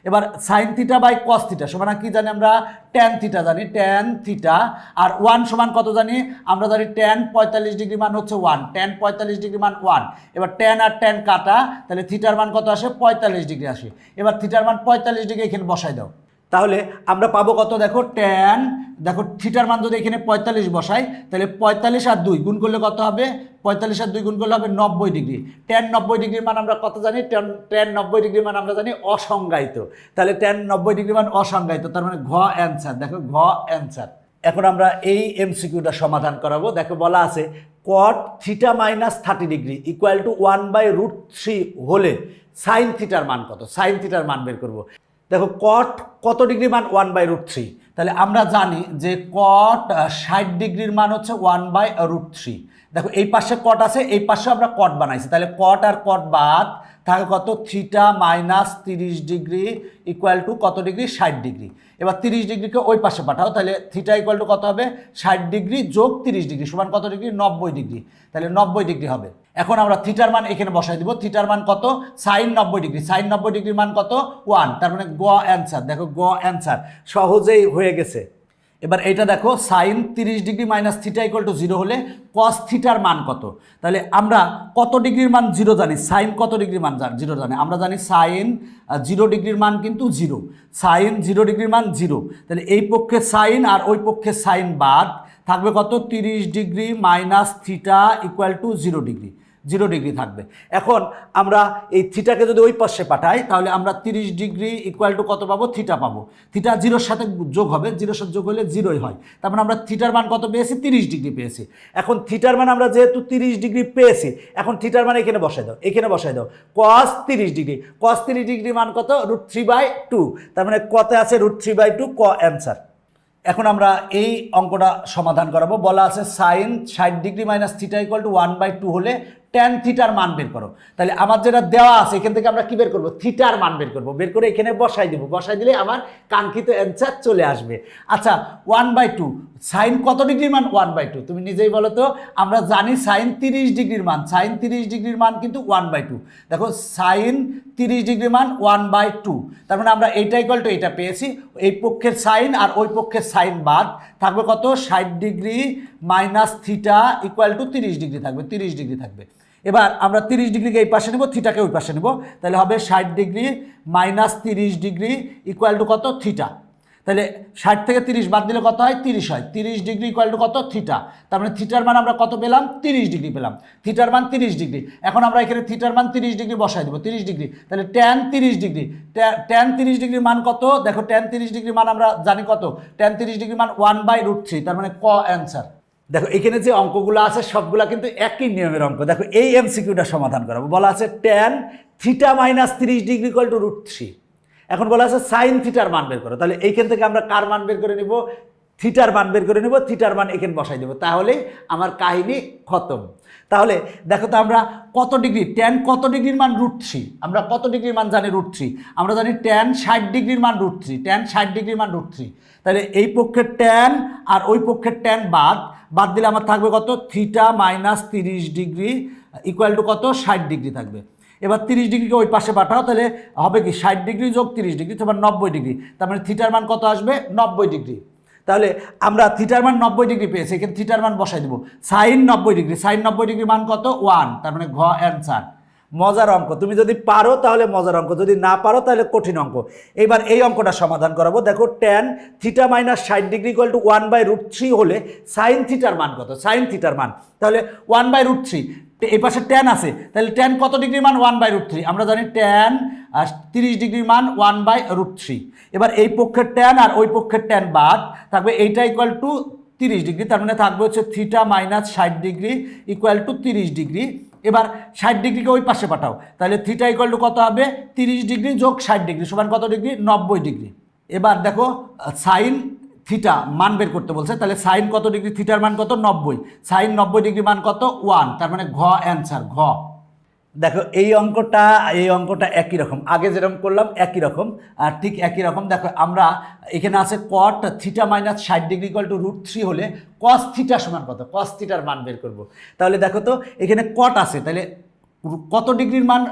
এবার sine theta by cos theta সমান কি জানি আমরা ট্যান থিটা জানি, ট্যান থিটা। আর 1 সমান কত জানি আমরা জানি ট্যান 45 ডিগ্রি মান হচ্ছে 1, ট্যান 45 ডিগ্রি মান 1। এবার ট্যান আর ট্যান কাটা, তাহলে থিটার মান কত আসে 45 ডিগ্রি আসে। এবার থিটার মান 45 ডিগ্রি এখানে বসাই দাও, তাহলে আমরা পাবো কত দেখো ট্যান, দেখো থিটার মান যদি এখানে 45 বসাই তাহলে 45 আর 2 গুণ করলে কত হবে, 45 আর 2 গুণ করলে হবে 90 ডিগ্রি। ট্যান 90 ডিগ্রির মান আমরা কত জানি, ট্যান 90 ডিগ্রির মান আমরা জানি অসংজ্ঞায়িত, তাহলে ট্যান 90 ডিগ্রি মান অসংজ্ঞায়িত, তার মানে ঘ অ্যান্সার। দেখো ঘ অ্যান্সার। এখন আমরা এই এমসিকিউটা সমাধান করাবো। দেখো বলা আছে কট theta minus 30 degree equal to 1/√3 হলে সাইন থিটার মান কত, সাইন থিটার মান বের করবো। দেখো কট কত ডিগ্রি মান 1/√3, তাহলে আমরা জানি যে কট 60 ডিগ্রির মান হচ্ছে 1/√3। দেখো এই পাশে কট আছে, এই পাশে আমরা কট বানাইছি, তাহলে কট আর কট বাদ থাকে কত theta minus 30 degree equal to কত ডিগ্রি 60 ডিগ্রি। এবার 30 ডিগ্রিকে ওই পাশে পাঠাও, তাহলে থিটা ইকুয়াল টু কত হবে 60 ডিগ্রি যোগ 30 ডিগ্রি সমান কত ডিগ্রি 90 ডিগ্রি, তাহলে 90 ডিগ্রি হবে। এখন আমরা থিটার মান এখানে বসাই দিব, থিটার মান কত সাইন 90 ডিগ্রি, সাইন 90 ডিগ্রির মান কত 1, তার মানে গ অ্যান্সার। দেখো গ অ্যান্সার সহজেই হয়ে গেছে। এবার এইটা দেখো sine 30 degree minus theta equal to 0 হলে কস থিটার মান কত, তাহলে আমরা কত ডিগ্রির মান 0 জানি, সাইন কত ডিগ্রির মান 0 জানি, আমরা জানি সাইন 0 ডিগ্রির মান কিন্তু 0, সাইন 0 ডিগ্রির মান 0, তাহলে এই পক্ষে সাইন আর ওই পক্ষে সাইন বাদ থাকবে কত 30 degree minus theta equal to 0 degree, 0 degree থাকবে। এখন আমরা এই থিটাকে যদি ওই পাশে পাঠাই তাহলে আমরা 30 ডিগ্রি ইকুয়াল টু কত পাবো থিটা পাবো, থিটা 0-র সাথে যোগ হবে, 0-র সাথে যোগ হলে 0ই হয়, তার মানে আমরা থিটার মান কত পেয়েছি 30 ডিগ্রি পেয়েছি। এখন থিটার মান আমরা যেহেতু 30 ডিগ্রি পেয়েছি, এখন থিটার মান এখানে বসাই দাও, এখানে বসাই দাও cos 30 ডিগ্রি, cos 30 ডিগ্রি মান কত √3/2, তার মানে কত আছে √3/2, ক অ্যান্সার। এখন আমরা এই অঙ্কটা সমাধান করাবো। বলা আছে sine 60 degree minus theta equal to 1/2 হলে ট্যান থিটার মান বের করো। তাহলে আমার যেটা দেওয়া আছে এখান থেকে আমরা কি বের করবো, থিটার মান বের করবো, বের করে এখানে বসাই দেবো, বসাই দিলে আমার কাঙ্ক্ষিত অ্যান্সার চলে আসবে। আচ্ছা 1/2 সাইন কত ডিগ্রির মান 1/2, তুমি নিজেই বলো তো। আমরা জানি সাইন 30 ডিগ্রির মান, সাইন 30 ডিগ্রির মান কিন্তু 1/2। দেখো সাইন 30 ডিগ্রির মান 1/2, তার মানে আমরা এইটা ইকুয়াল টু এটা পেয়েছি, এই পক্ষের সাইন আর ওই পক্ষের সাইন বাদ থাকবে কত 60 degree minus theta equal two 30 degree থাকবে, 30 ডিগ্রি থাকবে। এবার আমরা 30 ডিগ্রিকে এই পাশে নেব, থিটাকে ওই পাশে নেব, তাহলে হবে 60 degree minus 30 degree equal to কত থিটা, তাহলে 60 থেকে 30 বাদ দিলে কত হয় 30 হয়, 30 ডিগ্রি ইকুয়াল টু কত থিটা, তার মানে থিটার মান আমরা কত পেলাম 30 ডিগ্রি পেলাম, থিটার মান 30 ডিগ্রি। এখন আমরা এখানে থিটার মান 30 ডিগ্রি বসাই দেবো, 30 ডিগ্রি, তাহলে ট্যান 30 ডিগ্রি, ট্যান 30 ডিগ্রির মান কত, দেখো ট্যান 30 ডিগ্রির মান আমরা জানি কত, ট্যান 30 ডিগ্রির মান 1/√3, তার মানে ক অ্যান্সার। দেখো এখানে যে অঙ্কগুলো আছে সবগুলা কিন্তু একই নিয়মের অঙ্ক। দেখো এই এমসিকিউটা সমাধান করাবো। বলা আছে tan theta minus 30 degree equal to √3। এখন বলা আছে সাইন থিটার মান বের করো, তাহলে এইখান থেকে আমরা কার মান বের করে নিব, থিটার মান বের করে নিব, থিটার মান এখানে বসাই দেবো, তাহলেই আমার কাহিনী খতম। তাহলে দেখো তো আমরা কত ডিগ্রি, ট্যান কত ডিগ্রির মান √3, আমরা কত ডিগ্রির মান জানি √3, আমরা জানি ট্যান 60 ডিগ্রির মান √3, ট্যান 60 ডিগ্রির মান √3, তাহলে এই পক্ষের ট্যান আর ওই পক্ষের ট্যান বাদ দিলে আমার থাকবে কত theta minus 30 degree equal to কত 60 ডিগ্রি থাকবে। এবার 30 ডিগ্রিকে ওই পাশে পাঠাও, তাহলে হবে কি 60 ডিগ্রি যোগ 30 ডিগ্রি তোমার 90 ডিগ্রি, তার মানে থিটার মান কত আসবে 90 ডিগ্রি। তাহলে আমরা থিটার মান 90 ডিগ্রি পেয়েছি, এখানে থিটার মান বসাই দেবো, সাইন 90 ডিগ্রি, সাইন 90 ডিগ্রি মান কত 1, তার মানে ঘ অ্যান্সার। মজার অঙ্ক, তুমি যদি পারো তাহলে মজার অঙ্ক, যদি না পারো তাহলে কঠিন অঙ্ক। এবার এই অঙ্কটা সমাধান করাবো। দেখো tan theta minus 60 degree equal to 1/√3 হলে সাইন থিটার মান কত, সাইন থিটার মান, তাহলে 1/√3, এই পাশে ট্যান আছে, তাহলে ট্যান কত ডিগ্রির মান 1/√3, আমরা জানি ট্যান 30 ডিগ্রির মান 1/√3। এবার এই পক্ষের ট্যান আর ওই পক্ষের ট্যান বাদ থাকবে এইটা ইকুয়াল টু 30 ডিগ্রি, তার মানে থাকবে হচ্ছে theta minus 60 degree equal to 30 degree. এবার 60 ডিগ্রিকে ওই পাশে পাঠাও, তাহলে থিটা ইকুয়াল টু কত হবে 30 ডিগ্রি যোগ 60 ডিগ্রি সমান কত ডিগ্রি 90 ডিগ্রি। এবার দেখো সাইন থিটা মান বের করতে বলছে, তাহলে সাইন কত ডিগ্রি, থিটার মান কত 90, সাইন 90 ডিগ্রি মান কত 1, তার মানে ঘ অ্যান্সার, ঘ। দেখো এই অঙ্কটা একই রকম, আগে যেরকম করলাম একই রকম, আর ঠিক একই রকম। দেখো আমরা এখানে আছে কট theta minus 60 degree equal to √3 হলে কস থিটা সমান কত, কস থিটার মান বের করব। তাহলে দেখো তো এখানে কট আছে, তাহলে কত ডিগ্রির মান,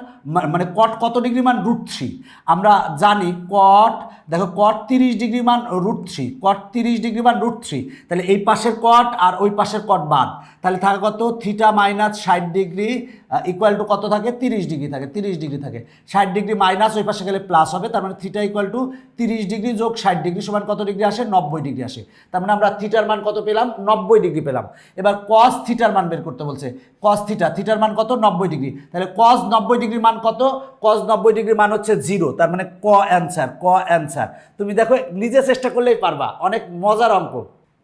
মানে কট কত ডিগ্রি মান √3। আমরা জানি কট, দেখো কট 30 ডিগ্রি মান √3, কট 30 ডিগ্রি মান √3। তাহলে এই পাশের কট আর ওই পাশের কট বাদ, তাহলে থাকে কত theta minus 60 degree equal to কত থাকে 30 ডিগ্রি থাকে, 30 ডিগ্রি থাকে। 60 ডিগ্রি মাইনাস ওই পাশে গেলে প্লাস হবে, তার মানে থিটা ইকুয়াল টু 30 ডিগ্রি যোগ 60 ডিগ্রি সমান কত ডিগ্রি আসে 90 ডিগ্রি আসে। তার মানে আমরা থিটার মান কত পেলাম 90 ডিগ্রি পেলাম। এবার কস থিটার মান বের করতে বলছে, কস থিটা, থিটার মান কত 90 ডিগ্রি। তাহলে কস 90 ডিগ্রির মান কত, কস 90 ডিগ্রির মান হচ্ছে 0, তার মানে ক অ্যান্সার, ক অ্যান্সার। তুমি দেখো নিজে চেষ্টা করলেই পারবা, অনেক মজার অঙ্ক।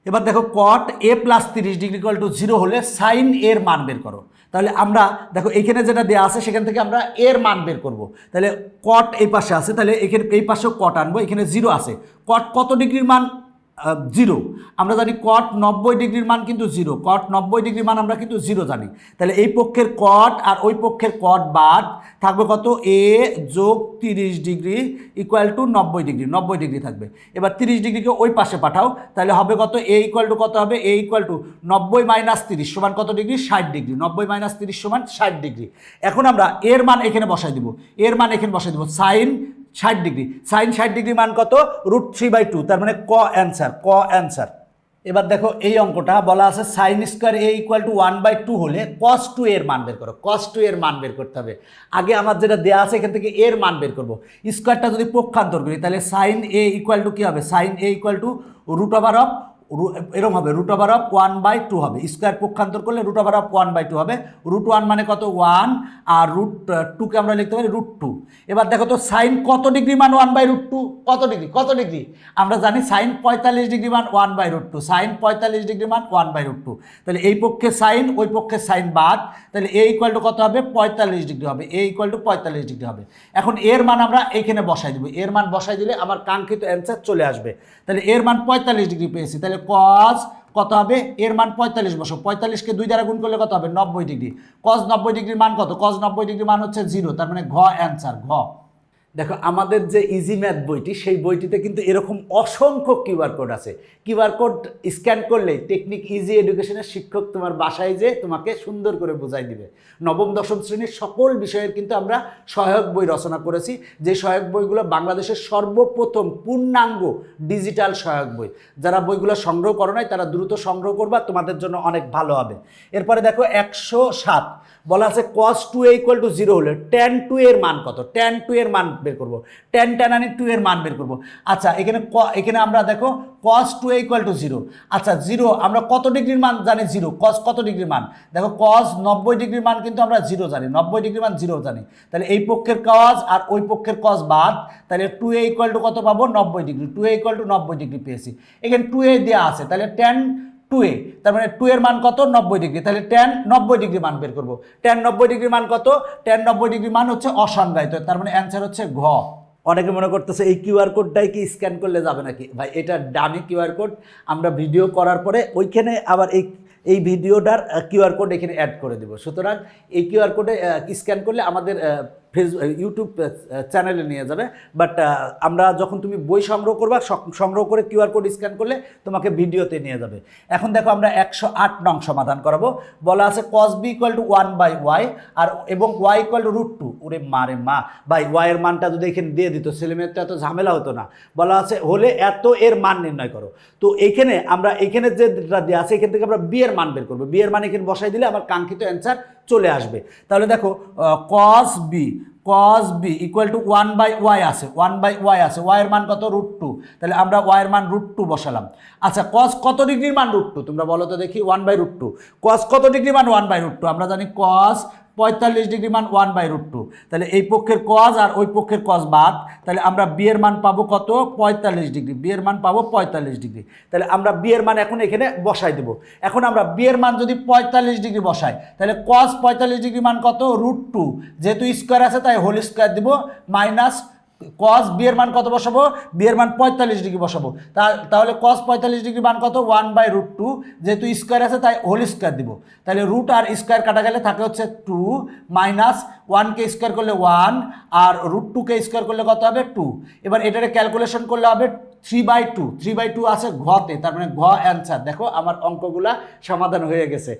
এবার দেখো কট a plus 30 degree equal to 0 হলে সাইন এর মান বের করো। তাহলে আমরা দেখো এখানে যেটা দেওয়া আছে সেখান থেকে আমরা এর মান বের করব। তাহলে কট এই পাশে আছে, তাহলে এখানে এই পাশেও কট আনবো, এখানে 0 আছে। কট কত ডিগ্রির মান 0, আমরা জানি কট 90 ডিগ্রির মান কিন্তু 0, কট 90 ডিগ্রির মান আমরা কিন্তু 0 জানি। তাহলে এই পক্ষের কট আর ওই পক্ষের কট বাদ থাকবে কত a যোগ 30 degree equal to 90 degree, 90 degree থাকবে। এবার 30 ডিগ্রিকে ওই পাশে পাঠাও, তাহলে হবে কত a ইকুয়াল টু কত হবে, a ইকুয়াল টু 90 মাইনাস 30 সমান কত ডিগ্রি 60 ডিগ্রি, 90 মাইনাস 30 সমান 60 ডিগ্রি। এখন আমরা এর মান এখানে বসাই দিব, এর মান এখানে বসাই দিব, সাইন 60 ডিগ্রি, সাইন 60 ডিগ্রি মান কত √3/2, তার মানে ক অ্যান্সার, ক অ্যান্সার। এবার দেখো এই অঙ্কটা বলা আছে sine square a equal to 1/2 হলে cos 2 এর মান বের করো, cos 2 এর মান বের করতে হবে। আগে আমার যেটা দেওয়া আছে এখান থেকে এর মান বের করবো। স্কোয়ারটা যদি পক্ষান্তর করি তাহলে সাইন a ইকুয়াল টু কী হবে, সাইন a ইকুয়াল টু √, এরকম হবে √1/2 হবে। স্কোয়ার পক্ষান্তর করলে √1/2 হবে। √1 মানে কত 1, আর √2কে আমরা লিখতে পারি √2। এবার দেখো তো সাইন কত ডিগ্রি মান 1/√2, কত ডিগ্রি, কত ডিগ্রি, আমরা জানি সাইন 45 ডিগ্রি মান 1/√2, সাইন 45 ডিগ্রি মান 1/√2। তাহলে এই পক্ষে সাইন ওই পক্ষে সাইন বাদ, তাহলে a ইকুয়াল টু কত হবে 45 ডিগ্রি হবে, a ইকুয়াল টু 45 ডিগ্রি হবে। এখন এর মান আমরা এখানে বসাই দিব, এর মান বসাই দিলে আমার কাঙ্ক্ষিত অ্যান্সার চলে আসবে। তাহলে এর মান 45 ডিগ্রি পেয়েছি, তাহলে cos কত হবে, এর মান 45 বসো, 45কে 2 দ্বারা গুণ করলে কত হবে 90 ডিগ্রি। cos 90 ডিগ্রির মান কত, cos 90 ডিগ্রির মান হচ্ছে 0, তার মানে ঘ অ্যান্সার, ঘ। দেখো আমাদের যে ইজি ম্যাথ বইটি, সেই বইটিতে কিন্তু এরকম অসংখ্য কিউআর কোড আছে। কিউআর কোড স্ক্যান করলেই টেকনিক ইজি এডুকেশনের শিক্ষক তোমার বাসায় যে তোমাকে সুন্দর করে বোঝাই দিবে। নবম দশম শ্রেণীর সকল বিষয়ের কিন্তু আমরা সহায়ক বই রচনা করেছি, যে সহায়ক বইগুলো বাংলাদেশের সর্বপ্রথম পূর্ণাঙ্গ ডিজিটাল সহায়ক বই। যারা বইগুলো সংগ্রহ করো নাই তারা দ্রুত সংগ্রহ করবা, তোমাদের জন্য অনেক ভালো হবে। এরপরে দেখো 107 বলা আছে cos 2a ইকুয়াল টু 0 হলে tan 2 এর মান কত, tan 2 এর মান বের করবো, tan 2 এর মান বের করবো। আচ্ছা এখানে আমরা দেখো cos 2a ইকুয়াল টু 0, আচ্ছা 0 আমরা কত ডিগ্রির মান জানি 0, cos কত ডিগ্রির মান, দেখো cos 90 ডিগ্রির মান কিন্তু আমরা 0 জানি, 90 ডিগ্রির মান 0 জানি। তাহলে এই পক্ষের cos আর ওই পক্ষের cos বাদ, তাহলে 2a ইকুয়াল টু কত পাবো 90 degree, 2a equal to 90 degree পেয়েছি। এখানে 2a দেওয়া আছে, তাহলে tan 2a, তার মানে 2 এর মান কত 90 ডিগ্রি, তাহলে tan 90 ডিগ্রি মান বের করবো। tan 90 ডিগ্রি মান কত, tan 90 ডিগ্রি মান হচ্ছে অসংজ্ঞায়িত, তার মানে অ্যান্সার হচ্ছে ঘ। অনেকে মনে করতেছে এই কিউআর কোডটাই কি স্ক্যান করলে যাবে নাকি, ভাই এটা ডামি কিউআর কোড। আমরা ভিডিও করার পরে ওইখানে আবার এই ভিডিওটার কিউআর কোড এখানে অ্যাড করে দেব। সুতরাং এই কিউআর কোডে স্ক্যান করলে আমাদের ইউটিউব চ্যানেলে নিয়ে যাবে। বাট আমরা যখন তুমি বই সংগ্রহ করবা, সংগ্রহ করে কিউআর কোড স্ক্যান করলে তোমাকে ভিডিওতে নিয়ে যাবে। এখন দেখো আমরা 108 নং সমাধান করাবো। বলা আছে cos b equal to 1/y আর এবং y ইকুয়াল টু √2। ওরে মারে মা, ভাই y এর মানটা যদি এখানে দিয়ে দিত ছেলেমেয়ের তো এত ঝামেলা হতো না। বলা আছে হলে এত এর মান নির্ণয় করো। তো এইখানে আমরা এখানে যেটা দেওয়া আছে এখান থেকে আমরা b এর মান বের করবো। b এর মান এখানে বসাই দিলে আমার কাঙ্ক্ষিত অ্যান্সার চলে আসবে। তাহলে দেখো cos b equal to 1/y আছে, 1/y আছে, y এর মান কত √2, তাহলে আমরা y এর মান √2 বসালাম। আচ্ছা cos কত ডিগ্রির মান √2 তোমরা বলো তো দেখি, 1/√2। cos কত ডিগ্রি মান 1/√2, আমরা জানি cos 45 ডিগ্রি মান 1/√2। তাহলে এই পক্ষের cos আর ওই পক্ষের cos বাদ, তাহলে আমরা b এর মান পাবো কত 45 ডিগ্রি, b এর মান পাবো 45 ডিগ্রি। তাহলে আমরা b এর মান এখন এখানে বসাই দেব। এখন আমরা b এর মান যদি 45 ডিগ্রি বসাই, তাহলে cos 45 ডিগ্রি মান কত √2, যেহেতু স্কোয়ার আছে তাই হোল স্কোয়ার দিব, মাইনাস cos b এর মান কত বসাবো, b এর মান 45 ডিগ্রি বসাবো। তাহলে cos 45 ডিগ্রি মান কত 1/√2, যেহেতু স্কোয়ার আছে তাই হোল স্কোয়ার দিব। তাহলে রুট আর স্কোয়ার কাটা গেলে থাকে হচ্ছে 2, মাইনাস 1কে স্কোয়ার করলে 1 আর √2কে স্কোয়ার করলে কত হবে 2। এবার এটারে ক্যালকুলেশন করলে হবে 3/2, 3/2 আছে ঘতে, তার মানে ঘ অ্যান্সার। দেখো আমার অঙ্কগুলা সমাধান হয়ে গেছে।